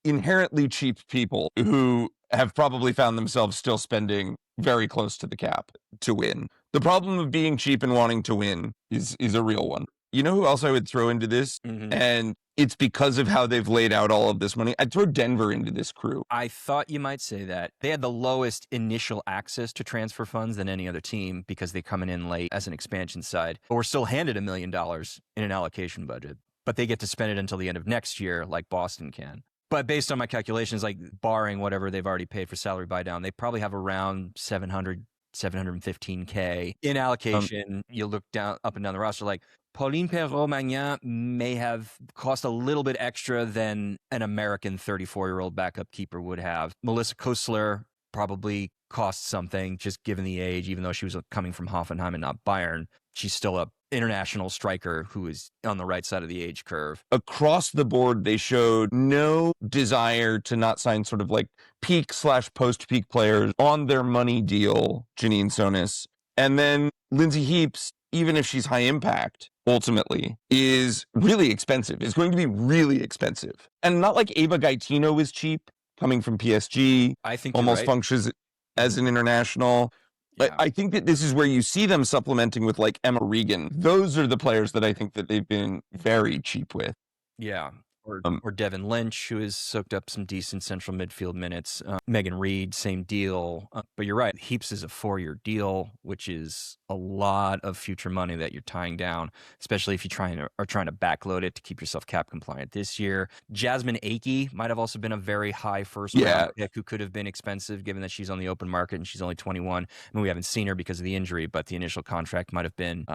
inherently cheap people who have probably found themselves still spending very close to the cap to win. The problem of being cheap and wanting to win is a real one. You know who else I would throw into this? And it's because of how they've laid out all of this money. I'd throw Denver into this crew. I thought you might say that. They had the lowest initial access to transfer funds than any other team because they're coming in late as an expansion side. But we're still handed $1 million in an allocation budget. But they get to spend it until the end of next year like Boston can. But based on my calculations, like, barring whatever they've already paid for salary buy down, they probably have around 715K in allocation. You look down up and down the roster, like, Pauline Perrault-Magnan may have cost a little bit extra than an American 34-year-old backup keeper would have. Melissa Kostler probably cost something, just given the age, even though she was coming from Hoffenheim and not Bayern. She's still a international striker who is on the right side of the age curve. Across the board, they showed no desire to not sign sort of like peak/post-peak players on their money deal, Janine Sonis. And then Lindsay Heaps, even if she's high impact, ultimately, is really expensive. It's going to be really expensive. And not like Ava Gaetino is cheap, coming from PSG. I think almost functions as an international. Yeah. I think that this is where you see them supplementing with, like, Emma Regan. Those are the players that I think that they've been very cheap with. Yeah. or Devin Lynch, who has soaked up some decent central midfield minutes. Megan Reed, same deal. But you're right. Heaps is a 4-year deal, which is a lot of future money that you're tying down, especially if you are trying to backload it to keep yourself cap compliant this year. Jasmine Akey might have also been a very high first round pick who could have been expensive given that she's on the open market and she's only 21. I mean, we haven't seen her because of the injury, but the initial contract might have been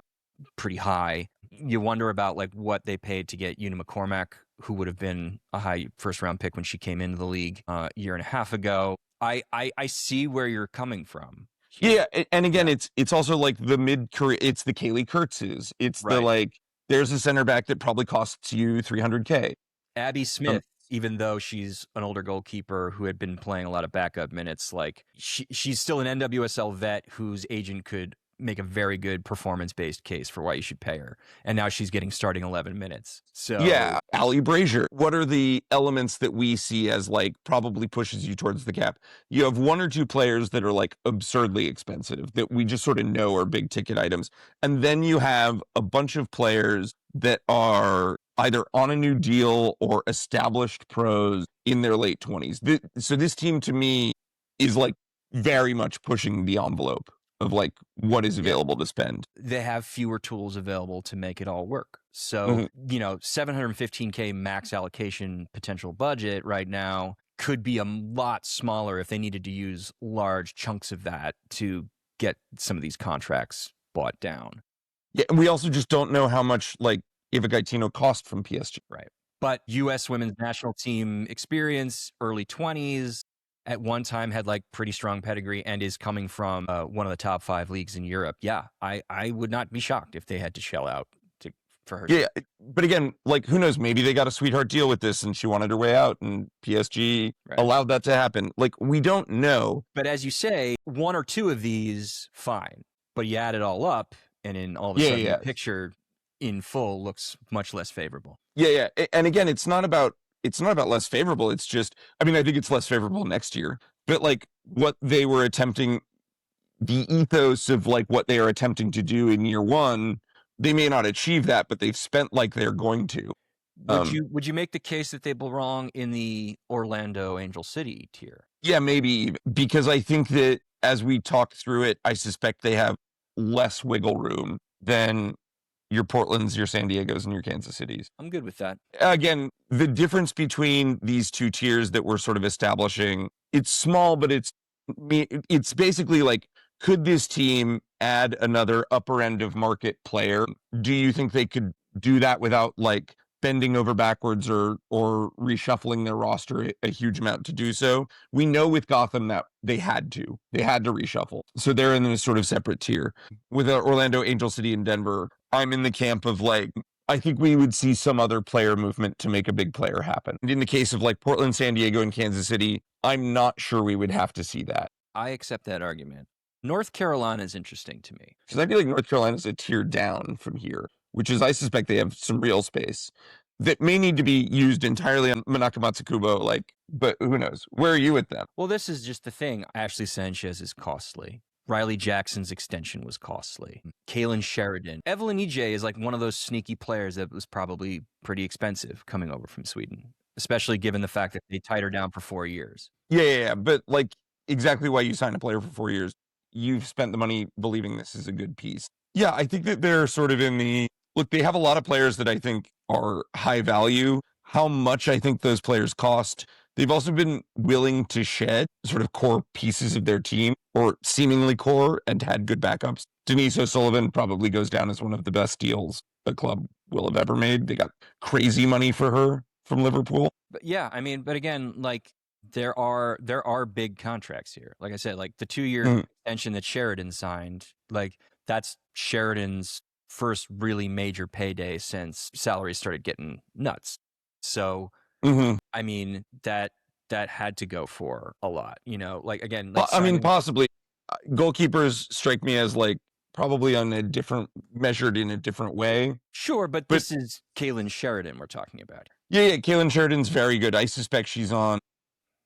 pretty high. You wonder about like what they paid to get Una McCormack, who would have been a high first round pick when she came into the league a year and a half ago. I see where you're coming from. Yeah, and again, it's also like the mid-career. It's the Kaylee Kurtzes. It's the like. There's a center back that probably costs you $300K. Abby Smith, even though she's an older goalkeeper who had been playing a lot of backup minutes, like she's still an NWSL vet whose agent could make a very good performance-based case for why you should pay her. And now she's getting starting 11 minutes. So yeah, Ali Brazier. What are the elements that we see as like probably pushes you towards the cap? You have one or two players that are like absurdly expensive that we just sort of know are big ticket items. And then you have a bunch of players that are either on a new deal or established pros in their late 20s. So this team to me is like very much pushing the envelope of like what is available to spend. They have fewer tools available to make it all work. So, $715K max allocation potential budget right now could be a lot smaller if they needed to use large chunks of that to get some of these contracts bought down. Yeah, and we also just don't know how much like Eva Gaetino cost from PSG. Right. But U.S. women's national team experience, early 20s, at one time had like pretty strong pedigree and is coming from one of the top 5 leagues in Europe. Yeah, I would not be shocked if they had to shell out for her. Yeah, but again, like who knows? Maybe they got a sweetheart deal with this and she wanted her way out and PSG allowed that to happen. Like we don't know. But as you say, one or two of these, fine. But you add it all up and in all of a sudden the picture in full looks much less favorable. Yeah. And again, it's not about less favorable. It's just, I mean, I think it's less favorable next year, but like what they were attempting, the ethos of like what they are attempting to do in year one, they may not achieve that, but they've spent like they're going to. Would you make the case that they belong in the Orlando Angel City tier? Yeah, maybe, because I think that as we talked through it, I suspect they have less wiggle room than your Portlands, your San Diegos, and your Kansas Cities. I'm good with that. Again, the difference between these two tiers that we're sort of establishing, it's small, but it's basically like, could this team add another upper end of market player? Do you think they could do that without like bending over backwards or reshuffling their roster a huge amount to do so? We know with Gotham that they had to reshuffle. So they're in a sort of separate tier. With Orlando, Angel City, and Denver, I'm in the camp of like, I think we would see some other player movement to make a big player happen. And in the case of like Portland, San Diego, and Kansas City, I'm not sure we would have to see that. I accept that argument. North Carolina is interesting to me. Because I feel like North Carolina is a tier down from here, which is I suspect they have some real space that may need to be used entirely on Manaka Matsukubo, like, but who knows? Where are you with them? Well, this is just the thing. Ashley Sanchez is costly. Riley Jackson's extension was costly. Kaylin Sheridan. Evelyn EJ is like one of those sneaky players that was probably pretty expensive coming over from Sweden, especially given the fact that they tied her down for 4 years. Yeah. But like exactly why you sign a player for 4 years. You've spent the money believing this is a good piece. Yeah, I think that they're sort of in the, look, they have a lot of players that I think are high value. How much I think those players cost. They've also been willing to shed sort of core pieces of their team, or seemingly core, and had good backups. Denise O'Sullivan probably goes down as one of the best deals the club will have ever made. They got crazy money for her from Liverpool. But yeah, I mean, but again, like there are big contracts here. Like I said, like the 2-year extension that Sheridan signed, like that's Sheridan's first really major payday since salaries started getting nuts. So, I mean, that had to go for a lot, you know, like again, like I mean, possibly goalkeepers strike me as like probably measured in a different way. Sure. But this is Kaylin Sheridan we're talking about. Yeah. Kaylin Sheridan's very good. I suspect she's on.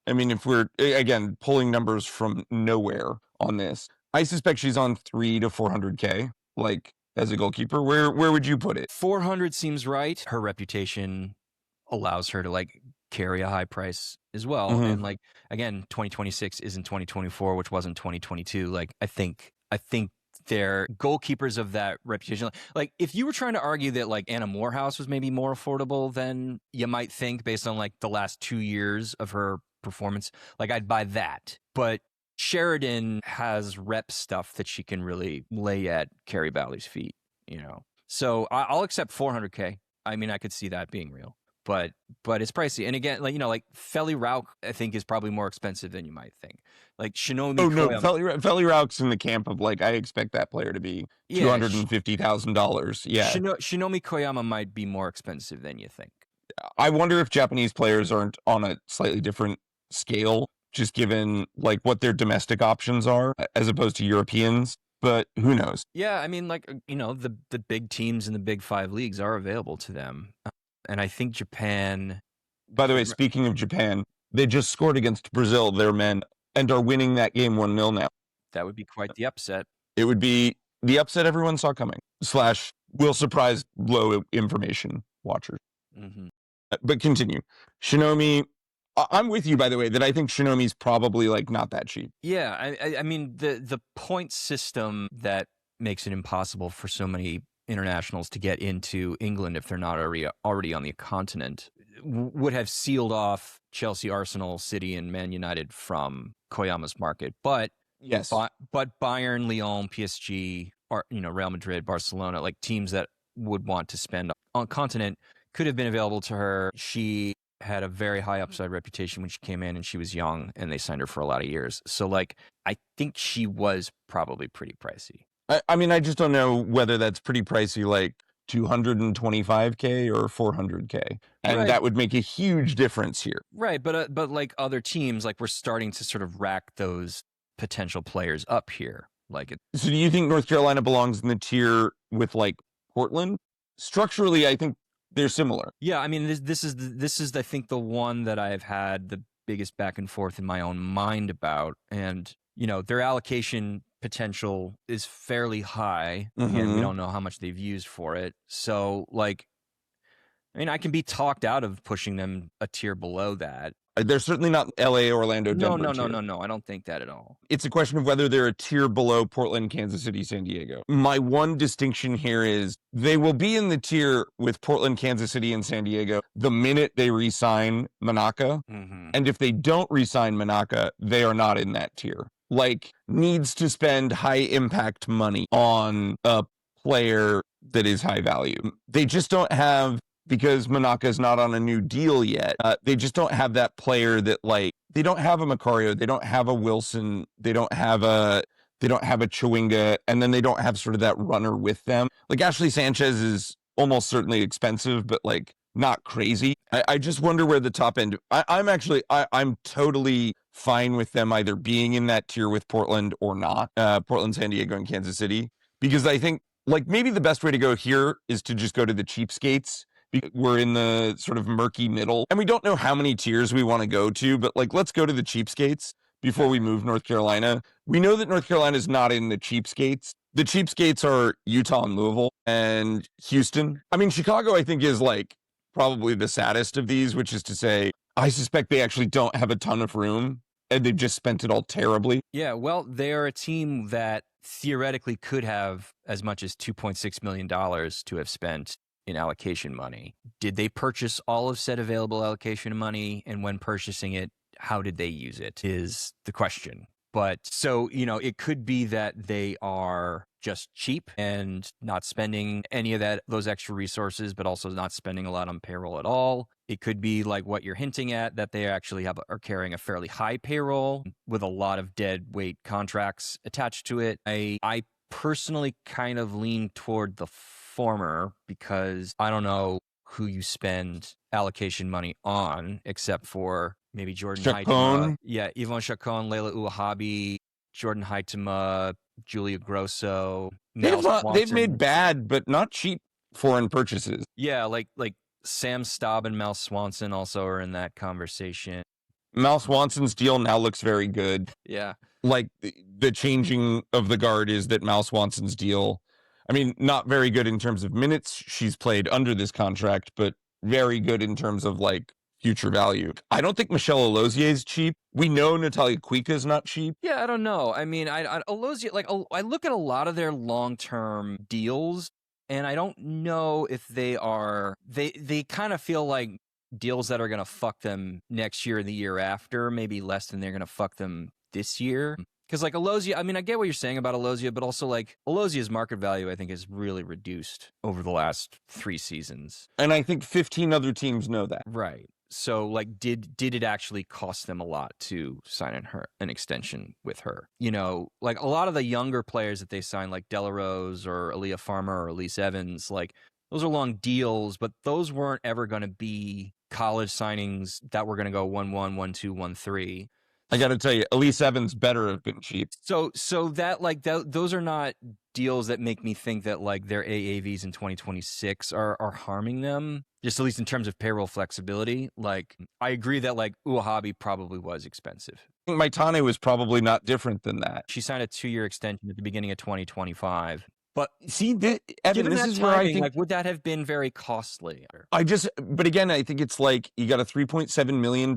I mean, if we're, again, pulling numbers from nowhere on this, I suspect she's on 300 to 400K, like, as a goalkeeper. Where would you put it? 400 seems right. Her reputation allows her to like carry a high price as well. And like, again, 2026 isn't 2024, which wasn't 2022. Like, I think they're goalkeepers of that reputation. Like, if you were trying to argue that like Anna Morehouse was maybe more affordable than you might think based on like the last 2 years of her performance, like I'd buy that. But Sheridan has rep stuff that she can really lay at Carrie Balley's feet, you know. So I'll accept 400K. I mean, I could see that being real, but it's pricey. And again, like, you know, like Feli Rauk, I think is probably more expensive than you might think. Like Shinomi Koyama. Feli Rauk's in the camp of like, I expect that player to be $250,000. Yeah. Shinomi Koyama might be more expensive than you think. I wonder if Japanese players aren't on a slightly different scale, just given like what their domestic options are as opposed to Europeans. But who knows? Yeah, I mean, like, you know, the big teams in the big 5 leagues are available to them. And I think Japan... By the way, speaking of Japan, they just scored against Brazil, their men, and are winning that game 1-0 now. That would be quite the upset. It would be the upset everyone saw coming. / will surprise low information watchers. But continue. Shinomi... I'm with you, by the way, that I think Shinomi's probably like not that cheap. Yeah, I mean the point system that makes it impossible for so many internationals to get into England if they're not already on the continent would have sealed off Chelsea, Arsenal, City, and Man United from Koyama's market. But yes, but Bayern, Lyon, PSG, or Real Madrid, Barcelona, like teams that would want to spend on continent could have been available to her. She had a very high upside reputation when she came in, and she was young, and they signed her for a lot of years. So, like, I think she was probably pretty pricey. I mean, I just don't know whether that's pretty pricey, like 225K or 400K, and right. that would make a huge difference here. Right, but like other teams, like we're starting to sort of rack those potential players up here. Like, so do you think North Carolina belongs in the tier with like Portland? Structurally, I think they're similar. Yeah, I mean, this is I think the one that I've had the biggest back and forth in my own mind about, and their allocation potential is fairly high. Again, we don't know how much they've used for it, so like, I mean, I can be talked out of pushing them a tier below that. They're certainly not LA, Orlando, Denver. No. I don't think that at all. It's a question of whether they're a tier below Portland, Kansas City, San Diego. My one distinction here is they will be in the tier with Portland, Kansas City, and San Diego the minute they re-sign Manaka. And if they don't re-sign Manaka, they are not in that tier. Like, needs to spend high impact money on a player that is high value. They just don't have, because Manaka is not on a new deal yet, they just don't have that player that, like, they don't have a Macario, they don't have a Wilson, they don't have a Chewinga, and then they don't have sort of that runner with them. Like, Ashley Sanchez is almost certainly expensive, but like not crazy. I just wonder where the top end. I'm totally fine with them either being in that tier with Portland or not. Portland, San Diego, and Kansas City, because I think like maybe the best way to go here is to just go to the cheapskates. We're in the sort of murky middle, and we don't know how many tiers we want to go to, but like, let's go to the cheapskates before we move North Carolina. We know that North Carolina is not in the cheapskates. The cheapskates are Utah and Louisville and Houston. I mean, Chicago, I think, is like probably the saddest of these, which is to say, I suspect they actually don't have a ton of room and they've just spent it all terribly. Yeah, well, they're a team that theoretically could have as much as $2.6 million to have spent in allocation money. Did they purchase all of said available allocation money? And when purchasing it, how did they use it is the question. But so, it could be that they are just cheap and not spending any of those extra resources, but also not spending a lot on payroll at all. It could be like what you're hinting at, that they actually are carrying a fairly high payroll with a lot of dead weight contracts attached to it. I personally kind of lean toward the former, because I don't know who you spend allocation money on except for maybe Jordan Haitama. Yeah, Yvonne Chacon, Leila Uahabi, Jordan Haitama, Julia Grosso. They've made bad but not cheap foreign purchases. Yeah, like Sam Staub and Mal Swanson also are in that conversation. Mal Swanson's deal now looks very good. Yeah. Like the changing of the guard is that Mal Swanson's deal, I mean, not very good in terms of minutes she's played under this contract, but very good in terms of like future value. I don't think Michelle Alozier is cheap. We know Natalia Kuika is not cheap. Yeah, I don't know. I mean, Alozier, like, I look at a lot of their long-term deals, and I don't know if they are. They kind of feel like deals that are going to fuck them next year and the year after, maybe less than they're going to fuck them this year. Because like Alozier, I mean, I get what you're saying about Alozier, but also like Alozier's market value, I think, is really reduced over the last 3 seasons. And I think 15 other teams know that. Right. So, like, did it actually cost them a lot to sign an extension with her? You know, like a lot of the younger players that they signed, like Delarose or Aaliyah Farmer or Elise Evans, like those are long deals, but those weren't ever going to be college signings that were going to go 1-1, 1-2, 1-3. I got to tell you, Elise Evans better have been cheap. So that like those are not deals that make me think that like their AAVs in 2026 are harming them. Just at least in terms of payroll flexibility. Like I agree that like Uahabi probably was expensive. I think Maitane was probably not different than that. She signed a 2-year extension at the beginning of 2025. But see, Evan, this is timing, where I think like would that have been very costly? but again, I think it's like you got a $3.7 million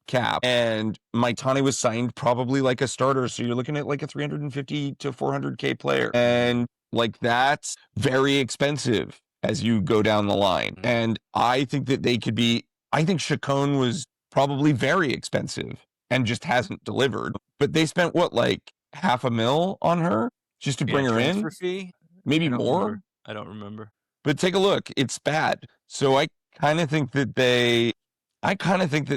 cap, and Maitane was signed probably like a starter, so you're looking at like a 350 to 400K player, and like that's very expensive as you go down the line. And I think that they could be. I think Chacon was probably very expensive and just hasn't delivered. But they spent what, like $500,000 on her just to bring her in? Transfer fee? Maybe more. I don't remember. But take a look; it's bad. So I kind of think that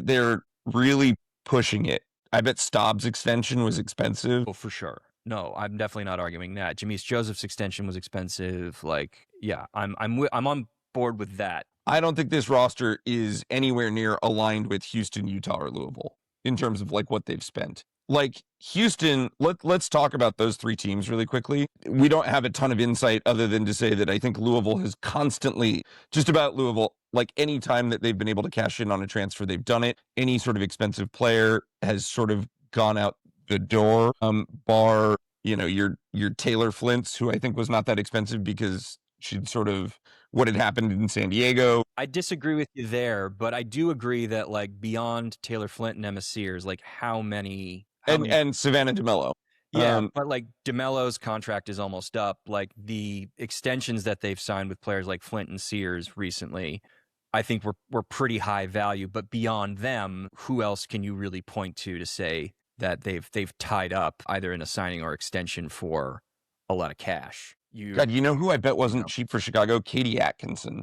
they're really pushing it. I bet Staub's extension was expensive. Oh, for sure. No, I'm definitely not arguing that. Jameis Joseph's extension was expensive. Like, yeah, I'm on board with that. I don't think this roster is anywhere near aligned with Houston, Utah, or Louisville in terms of like what they've spent. Like Houston, let's talk about those 3 teams really quickly. We don't have a ton of insight other than to say that I think Louisville has constantly, just about Louisville, like any time that they've been able to cash in on a transfer, they've done it. Any sort of expensive player has sort of gone out the door, bar, you know, your Taylor Flints, who I think was not that expensive because she'd sort of what had happened in San Diego. I disagree with you there, but I do agree that like beyond Taylor Flint and Emma Sears, like how many and Savannah DeMello. Yeah, but like DeMello's contract is almost up. Like the extensions that they've signed with players like Flint and Sears recently, I think were pretty high value. But beyond them, who else can you really point to say that they've tied up either in a signing or extension for a lot of cash? God, you know who I bet wasn't cheap for Chicago? Katie Atkinson.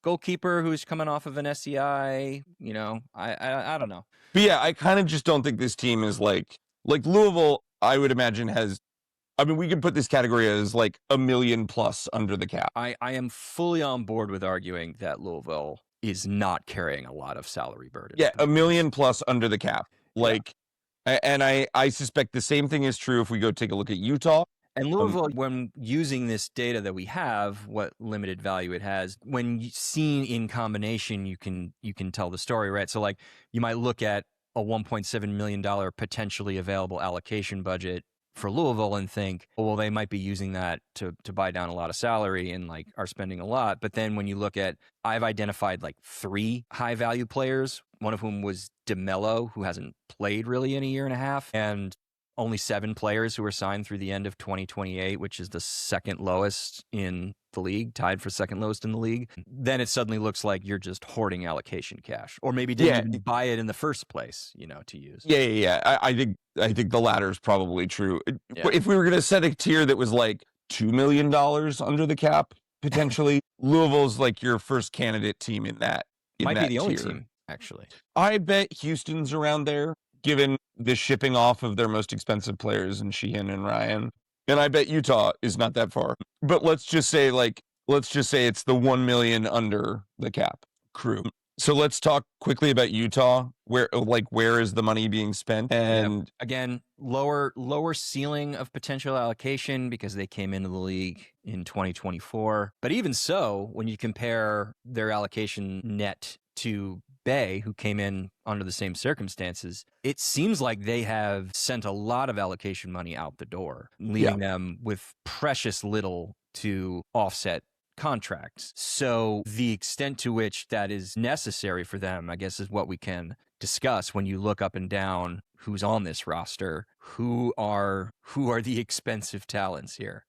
Goalkeeper who's coming off of an SEI, you know, I don't know. But yeah, I kind of just don't think this team is like Louisville, I would imagine we could put this category as like $1 million plus under the cap. I am fully on board with arguing that Louisville is not carrying a lot of salary burden. Yeah, $1 million plus under the cap. Like, and I suspect the same thing is true if we go take a look at Utah. And Louisville, when using this data that we have, what limited value it has, when seen in combination, you can tell the story, right? So like you might look at a $1.7 million potentially available allocation budget for Louisville and think, oh, well, they might be using that to buy down a lot of salary and like are spending a lot. But then when you look at, I've identified like 3 high value players, one of whom was DeMello, who hasn't played really in a year and a half, and only 7 players who were signed through the end of 2028, which is the second lowest in the league, tied for second lowest in the league. Then it suddenly looks like you're just hoarding allocation cash, or maybe didn't even buy it in the first place, you know, to use. Yeah. I think the latter is probably true. Yeah. If we were going to set a tier that was like $2 million under the cap, potentially, Louisville's like your first candidate team in that. Might be the tier. only team, actually. I bet Houston's around there, given the shipping off of their most expensive players in Sheehan and Ryan. And I bet Utah is not that far. But let's just say it's the 1 million under the cap crew. So let's talk quickly about Utah. Where is the money being spent? And again, lower ceiling of potential allocation because they came into the league in 2024. But even so, when you compare their allocation net to Bay, who came in under the same circumstances, it seems like they have sent a lot of allocation money out the door, leaving them with precious little to offset contracts. So the extent to which that is necessary for them, I guess, is what we can discuss when you look up and down who's on this roster, who are the expensive talents here.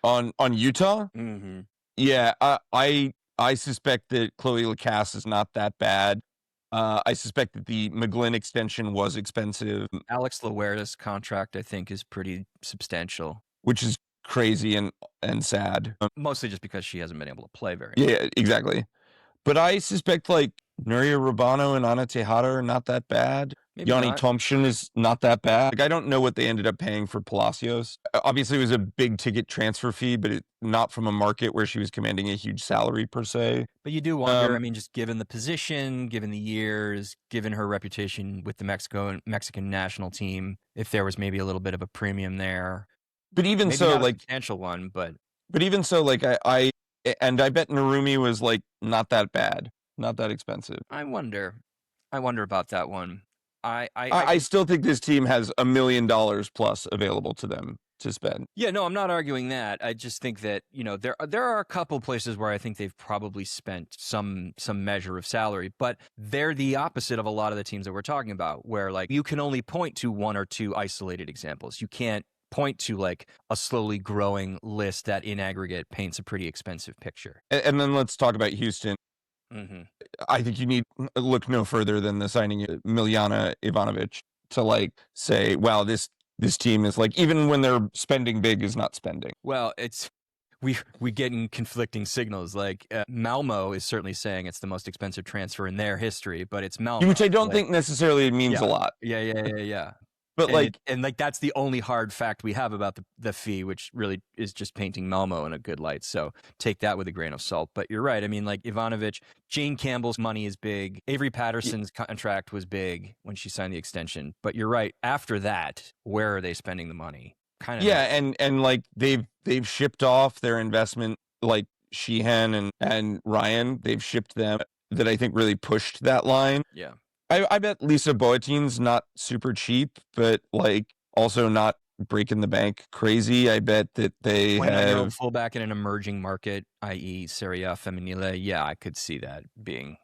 On Utah? Mm-hmm. Yeah, I suspect that Chloe Lacasse is not that bad. I suspect that the McGlynn extension was expensive. Alex Lahuerta's contract, I think, is pretty substantial. Which is crazy and sad. Mostly just because she hasn't been able to play very much. Yeah, exactly. But I suspect like Nuria Rabano and Ana Tejada are not that bad. Maybe Yanni not. Thompson is not that bad. Like, I don't know what they ended up paying for Palacios. Obviously, it was a big ticket transfer fee, but not from a market where she was commanding a huge salary per se. But you do wonder, I mean, just given the position, given the years, given her reputation with the Mexican national team, if there was maybe a little bit of a premium there. But even maybe so, not a like substantial one, but even so, like I bet Narumi was like not that bad, not that expensive. I wonder about that one. I still think this team has $1 million plus available to them to spend. Yeah, no, I'm not arguing that. I just think that, you know, there are a couple places where I think they've probably spent some measure of salary, but they're the opposite of a lot of the teams that we're talking about, where like you can only point to one or two isolated examples. You can't point to like a slowly growing list that in aggregate paints a pretty expensive picture. And then let's talk about Houston. Mm-hmm. I think you need look no further than the signing of Miljana Ivanovic to like say, wow, this team is like, even when they're spending big, is not spending. Well, it's we getting conflicting signals. Like Malmo is certainly saying it's the most expensive transfer in their history, but it's Malmo, which I don't think necessarily means a lot. Yeah. But and that's the only hard fact we have about the fee, which really is just painting Malmo in a good light. So take that with a grain of salt. But you're right. I mean, like Ivanovic, Jane Campbell's money is big. Avery Patterson's contract was big when she signed the extension. But you're right. After that, where are they spending the money? Kind of. Yeah, and like they've shipped off their investment, like Sheehan and Ryan. They've shipped them that I think really pushed that line. Yeah. I bet Lisa Boatine's not super cheap, but like also not breaking the bank crazy. I bet that they have fullback in an emerging market, i.e. Serie A Femminile. Yeah, I could see that being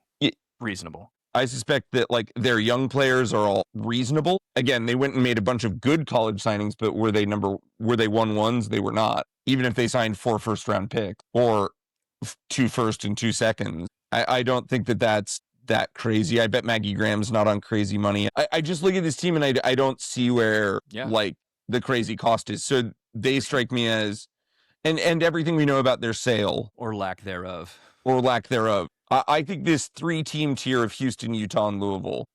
reasonable. I suspect that like their young players are all reasonable. Again, they went and made a bunch of good college signings, but were they 1-1s? They were not. Even if they signed 4 first-round picks or 2 first and 2 seconds, I don't think that's that crazy. I bet Maggie Graham's not on crazy money. I just look at this team and I don't see where like the crazy cost is. So they strike me as, and everything we know about their sale or lack thereof. I think this 3-team tier of Houston, Utah, and Louisville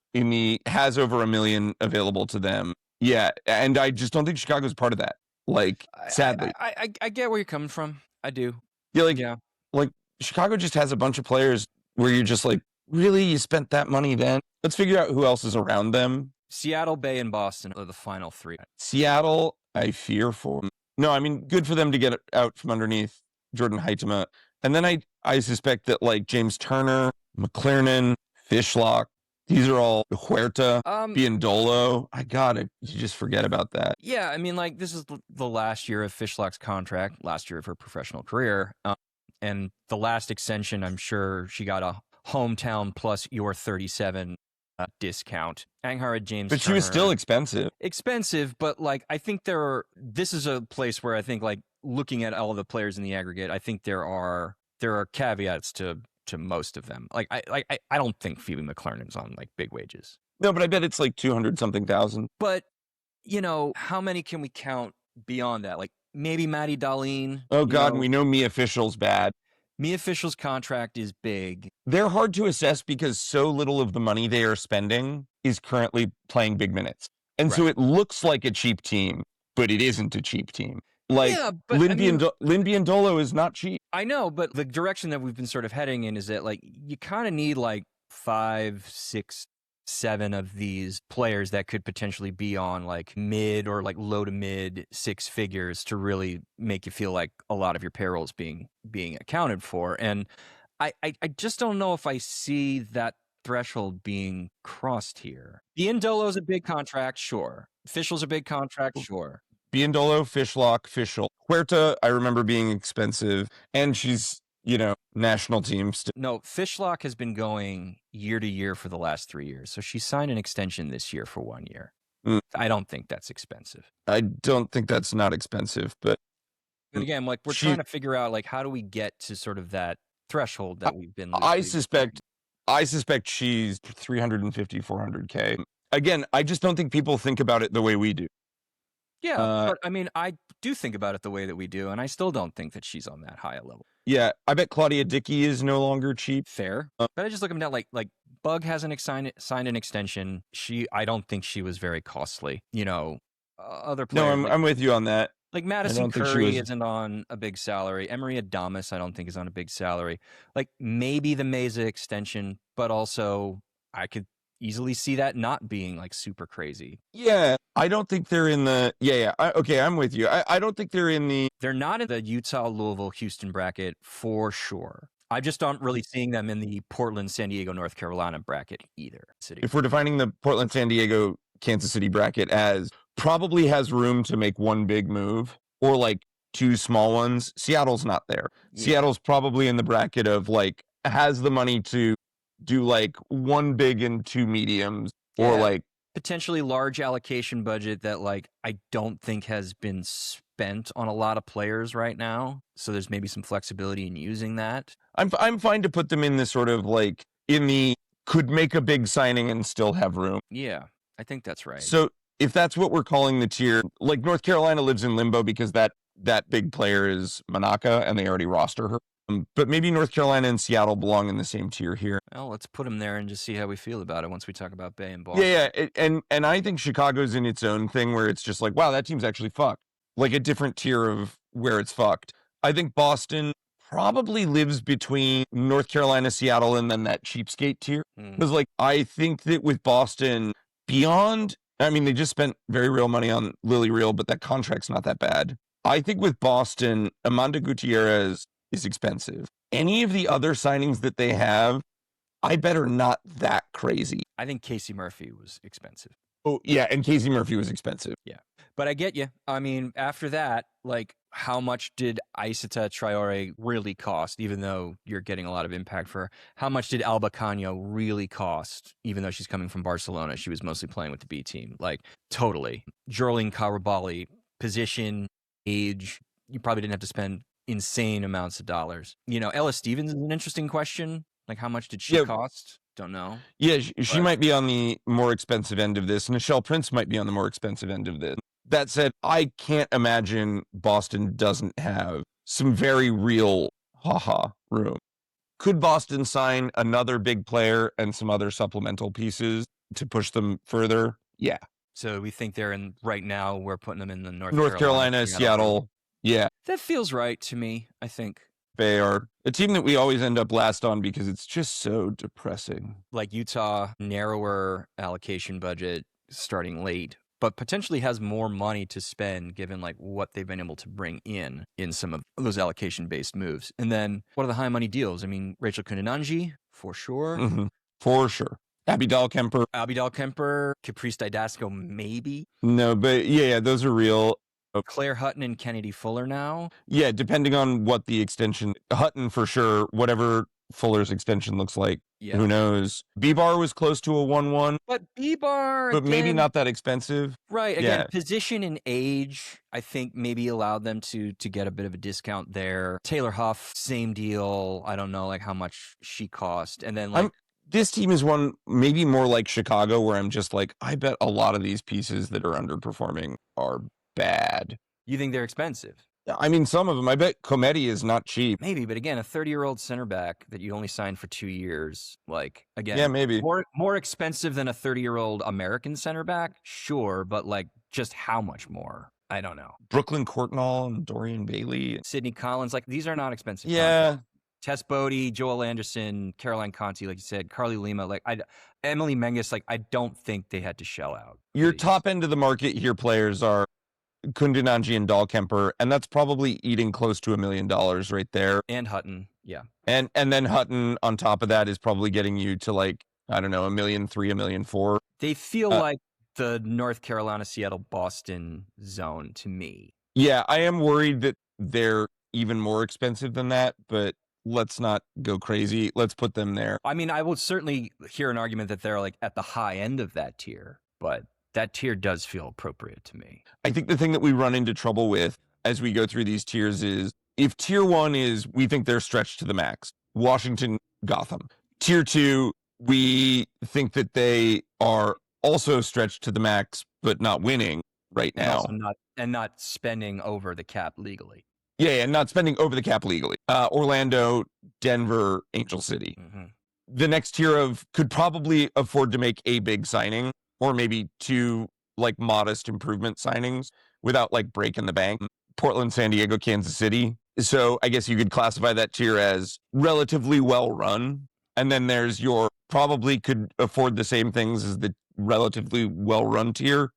has over $1 million available to them. Yeah, and I just don't think Chicago's part of that. Like, sadly, I get where you're coming from. I do. Yeah, like Chicago just has a bunch of players where you're just like, really, you spent that money then? Let's figure out who else is around them. Seattle, Bay, and Boston are the final 3. Seattle, I fear for. No, I mean, good for them to get out from underneath Jordan Huitema. And then I suspect that like James Turner, McLernon, Fishlock, these are all Huerta, Biondolo. You just forget about that. Yeah, I mean, like this is the last year of Fishlock's contract, last year of her professional career. And the last extension, I'm sure she got a hometown plus your 37 discount. Anghara James But she was still expensive. Expensive, but like I think this is a place where I think like looking at all of the players in the aggregate, I think there are caveats to most of them. Like I don't think Phoebe McLernon's on like big wages. No, but I bet it's like 200-something thousand. But you know, how many can we count beyond that? Like maybe Maddie Darlene. Oh God, we know Mia Fischel's bad. Mia Fischel's contract is big. They're hard to assess because so little of the money they are spending is currently playing big minutes. And so it looks like a cheap team, but it isn't a cheap team. Like, Lynn Biondolo is not cheap. I know, but the direction that we've been sort of heading in is that, like, you kind of need, like, 5, 6, 7 of these players that could potentially be on, like, mid or, like, low to mid 6 figures to really make you feel like a lot of your payrolls being accounted for. And I just don't know if I see that threshold being crossed here. Biondolo's a big contract, sure. Fischel's a big contract, sure. Biondolo, Fishlock, Fischel. Huerta, I remember being expensive, and she's national teams. No, Fishlock has been going year to year for the last 3 years. So she signed an extension this year for 1 year. I don't think that's expensive. I don't think that's not expensive, but again, like we're trying to figure out like how do we get to sort of that threshold that we've been. I suspect she's 350, 400K. Again, I just don't think people think about it the way we do. Yeah, but I mean, I do think about it the way that we do, and I still don't think that she's on that high a level. Yeah, I bet Claudia Dickey is no longer cheap. Fair, but I just look them down. Like Bug hasn't signed an extension. I don't think she was very costly. Other players. No, I'm with you on that. Like Madison Curry isn't on a big salary. Emery Adamas, I don't think, is on a big salary. Like maybe the Meza extension, but also I could easily see that not being like super crazy. Yeah, I don't think they're in the. Okay, I'm with you. I don't think they're in the. They're not in the Utah, Louisville, Houston bracket for sure. I just aren't really seeing them in the Portland, San Diego, North Carolina bracket either. If we're defining the Portland, San Diego, Kansas City bracket as probably has room to make one big move or like two small ones, Seattle's not there. Yeah. Seattle's probably in the bracket of like has the money to do like one big and two mediums or like potentially large allocation budget that like I don't think has been spent on a lot of players right now. So there's maybe some flexibility in using that. I'm fine to put them in this sort of like in the could make a big signing and still have room. Yeah, I think that's right. So if that's what we're calling the tier, like North Carolina lives in limbo because that big player is Manaka and they already roster her. But maybe North Carolina and Seattle belong in the same tier here. Well, let's put them there and just see how we feel about it once we talk about Bay and Boston. Yeah. And I think Chicago's in its own thing where it's just like, wow, that team's actually fucked. Like a different tier of where it's fucked. I think Boston probably lives between North Carolina, Seattle, and then that cheapskate tier. Because like, I think that with Boston, beyond, I mean, they just spent very real money on Lily Real, but that contract's not that bad. I think with Boston, Amanda Gutierrez is expensive. Any of the other signings that they have, I bet are not that crazy. I think Casey Murphy was expensive. Oh, yeah, and Casey Murphy was expensive. Yeah, but I get you. I mean, after that, like, how much did Aissata Traore really cost, even though you're getting a lot of impact for her? How much did Alba Cano really cost, even though she's coming from Barcelona? She was mostly playing with the B team. Like, totally. Jorling Karabali, position, age, you probably didn't have to spend insane amounts of dollars. Ella Stevens is an interesting question. Like, how much did she cost? Don't know. Yeah, she might be on the more expensive end of this. Nichelle Prince might be on the more expensive end of this. That said, I can't imagine Boston doesn't have some very real room. Could Boston sign another big player and some other supplemental pieces to push them further? Yeah. So we think they're in right now. We're putting them in the North Carolina, Seattle. Yeah. That feels right to me, I think. They are a team that we always end up last on because it's just so depressing. Like Utah, narrower allocation budget starting late, but potentially has more money to spend given like what they've been able to bring in some of those allocation-based moves. And then what are the high money deals? I mean, Rachel Kunananji, for sure. Mm-hmm. For sure. Abby Dahlkemper, Caprice Didasco, maybe. No, but yeah, those are real. Claire Hutton and Kennedy Fuller now. Yeah, depending on what the extension, Hutton for sure, whatever Fuller's extension looks like. Yeah. Who knows? B-Bar was close to a 1-1. But B-Bar, but maybe not that expensive. Right. Again, position and age, I think maybe allowed them to get a bit of a discount there. Taylor Huff, same deal. I don't know like how much she cost. And then like this team is one maybe more like Chicago where I'm just like, I bet a lot of these pieces that are underperforming are bad. You think they're expensive? I mean, some of them. I bet Comedy is not cheap. Maybe, but again, a 30-year-old center back that you only signed for 2 years, like, again, yeah, maybe more expensive than a 30-year-old American center back, sure, but like, just how much more? I don't know. Brooklyn Courtnall and Dorian Bailey, Sydney Collins, like these are not expensive. Yeah. Contracts. Tess Bodie, Joel Anderson, Caroline Conti, like you said, Carly Lima, like Emily Menges, like I don't think they had to shell out. Your top end of the market here players are Kundananji and Dahlkemper, and that's probably eating close to $1 million right there. And Hutton, yeah. And then Hutton on top of that is probably getting you to like, I don't know, $1.3 million, $1.4 million. They feel like the North Carolina, Seattle, Boston zone to me. Yeah, I am worried that they're even more expensive than that, but let's not go crazy. Let's put them there. I mean, I would certainly hear an argument that they're like at the high end of that tier, but that tier does feel appropriate to me. I think the thing that we run into trouble with as we go through these tiers is if tier 1 is we think they're stretched to the max, Washington, Gotham. Tier 2, we think that they are also stretched to the max, but not winning right now. And not spending over the cap legally. Yeah, and not spending over the cap legally. Orlando, Denver, Angel City. Mm-hmm. The next tier of could probably afford to make a big signing or maybe 2 like modest improvement signings without like breaking the bank. Portland, San Diego, Kansas City. So I guess you could classify that tier as relatively well run. And then there's your probably could afford the same things as the relatively well run tier,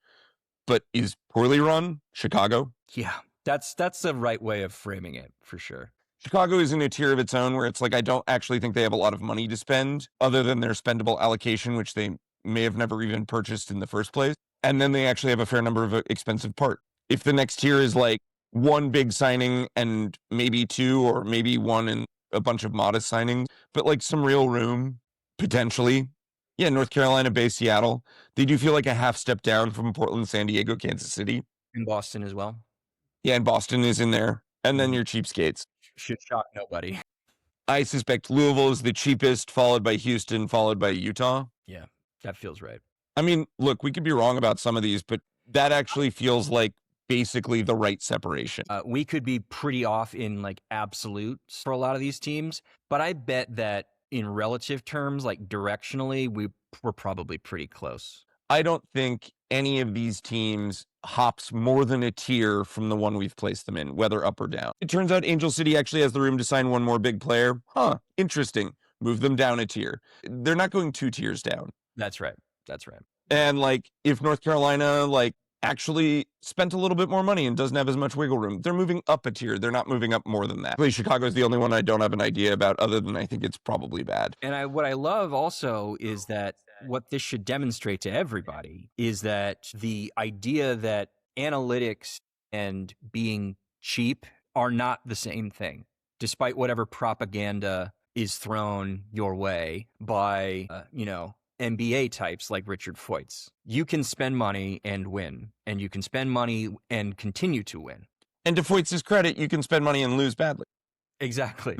but is poorly run, Chicago. Yeah, that's the right way of framing it for sure. Chicago is in a tier of its own where it's like I don't actually think they have a lot of money to spend other than their spendable allocation, which they may have never even purchased in the first place. And then they actually have a fair number of expensive parts. If the next tier is like 1 big signing and maybe 2 or maybe 1 and a bunch of modest signings, but like some real room potentially. Yeah, North Carolina, Bay, Seattle. They do feel like a half step down from Portland, San Diego, Kansas City. And Boston as well. Yeah, and Boston is in there. And then your cheapskates. Should shock nobody. I suspect Louisville is the cheapest, followed by Houston, followed by Utah. Yeah, that feels right. I mean, look, we could be wrong about some of these, but that actually feels like basically the right separation. We could be pretty off in like absolutes for a lot of these teams, but I bet that in relative terms, like directionally, we're probably pretty close. I don't think any of these teams hops more than a tier from the one we've placed them in, whether up or down. It turns out Angel City actually has the room to sign 1 more big player. Huh, interesting. Move them down a tier. They're not going 2 tiers down. That's right. And like if North Carolina like actually spent a little bit more money and doesn't have as much wiggle room, they're moving up a tier. They're not moving up more than that. Chicago is the only one I don't have an idea about other than I think it's probably bad. And what I love also is that what this should demonstrate to everybody is that the idea that analytics and being cheap are not the same thing, despite whatever propaganda is thrown your way by, NBA types like Richard Foyt's. You can spend money and win, and you can spend money and continue to win. And to Foyt's credit, you can spend money and lose badly. Exactly.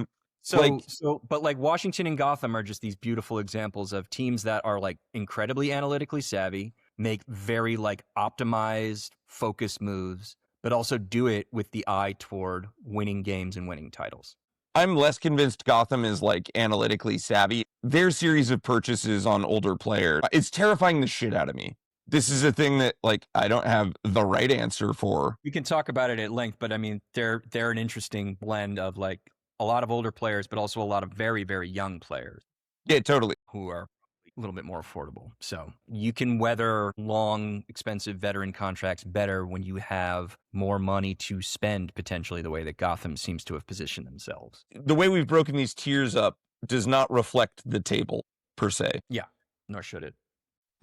But like Washington and Gotham are just these beautiful examples of teams that are like incredibly analytically savvy, make very like optimized, focused moves, but also do it with the eye toward winning games and winning titles. I'm less convinced Gotham is like analytically savvy. Their series of purchases on older players, it's terrifying the shit out of me. This is a thing that like I don't have the right answer for. We can talk about it at length, but I mean they're an interesting blend of like a lot of older players, but also a lot of very, very young players. Yeah, totally. Who are a little bit more affordable. So you can weather long, expensive veteran contracts better when you have more money to spend, potentially the way that Gotham seems to have positioned themselves. The way we've broken these tiers up does not reflect the table per se. Yeah, nor should it.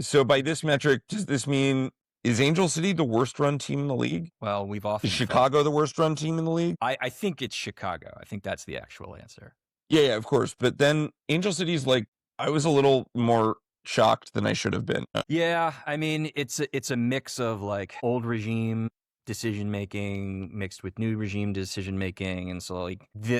So by this metric, does this mean is Angel City the worst run team in the league? Well, we've often is Chicago the worst run team in the league? I think it's Chicago. I think that's the actual answer. Yeah, of course. But then Angel City's like, I was a little more shocked than I should have been. Yeah, I mean, it's a mix of like old regime decision making mixed with new regime decision making, and so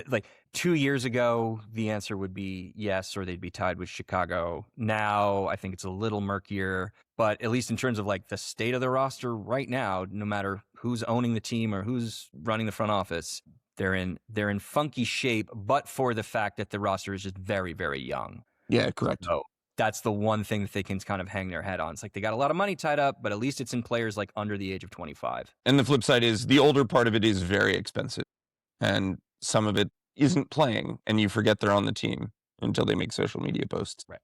like 2 years ago, the answer would be yes, or they'd be tied with Chicago. Now, I think it's a little murkier, but at least in terms of like the state of the roster right now, no matter who's owning the team or who's running the front office, they're in funky shape, but for the fact that the roster is just very, very young. Yeah, correct. So that's the one thing that they can kind of hang their head on. It's like they got a lot of money tied up, but at least it's in players like under the age of 25. And the flip side is the older part of it is very expensive. And some of it isn't playing, and you forget they're on the team until they make social media posts. Right.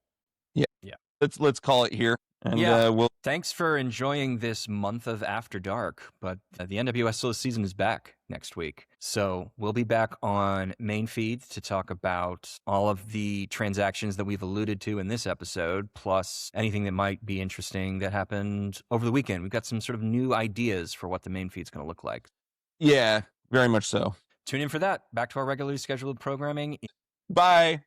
Yeah. Let's call it here. And thanks for enjoying this month of After Dark, but the NWSL season is back next week. So we'll be back on main feed to talk about all of the transactions that we've alluded to in this episode, plus anything that might be interesting that happened over the weekend. We've got some sort of new ideas for what the main feed's going to look like. Yeah, very much so. Tune in for that. Back to our regularly scheduled programming. Bye.